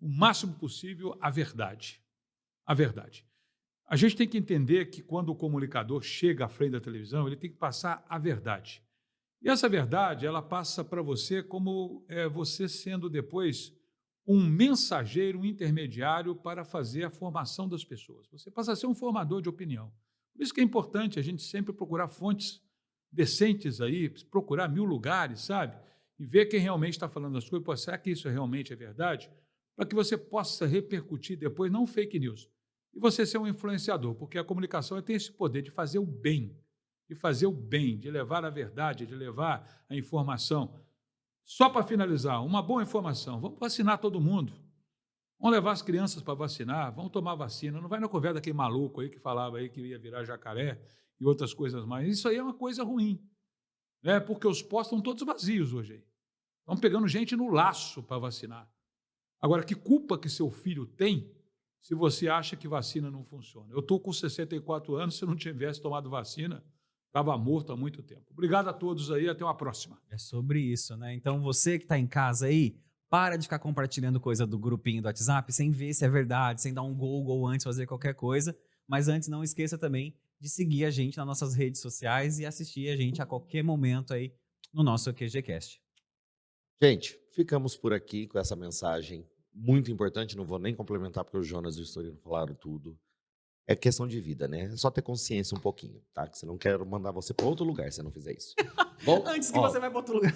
o máximo possível a verdade. A verdade. A gente tem que entender que quando o comunicador chega à frente da televisão, ele tem que passar a verdade. E essa verdade, ela passa para você como você sendo depois um mensageiro, um intermediário para fazer a formação das pessoas. Você passa a ser um formador de opinião. Por isso que é importante a gente sempre procurar fontes decentes aí, procurar 1000 lugares, sabe? E ver quem realmente está falando as coisas. Pô, será que isso realmente é verdade? Para que você possa repercutir depois, não fake news. E você ser um influenciador, porque a comunicação tem esse poder de fazer o bem, de levar a verdade, de levar a informação. Só para finalizar, uma boa informação, vamos vacinar todo mundo. Vamos levar as crianças para vacinar, vamos tomar vacina. Não vai na conversa daquele maluco aí que falava aí que ia virar jacaré e outras coisas mais. Isso aí é uma coisa ruim, né? Porque os postos estão todos vazios hoje aí. Estão pegando gente no laço para vacinar. Agora, que culpa que seu filho tem se você acha que vacina não funciona? Eu estou com 64 anos, se eu não tivesse tomado vacina, estava morto há muito tempo. Obrigado a todos aí, até uma próxima. É sobre isso, né? Então você que está em casa aí, para de ficar compartilhando coisa do grupinho do WhatsApp sem ver se é verdade, sem dar um Google antes de fazer qualquer coisa. Mas antes, não esqueça também de seguir a gente nas nossas redes sociais e assistir a gente a qualquer momento aí no nosso QGCast. Gente, ficamos por aqui com essa mensagem muito importante. Não vou nem complementar porque o Jonas e o Estorino falaram tudo. É questão de vida, né? É só ter consciência um pouquinho, tá? Que você não quer mandar você para outro lugar se você não fizer isso. Bom, Antes que ó, você vai para outro lugar,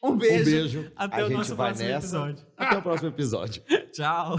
um um beijo. beijo. Até A o gente nosso vai próximo nessa. episódio. Até o próximo episódio. Tchau.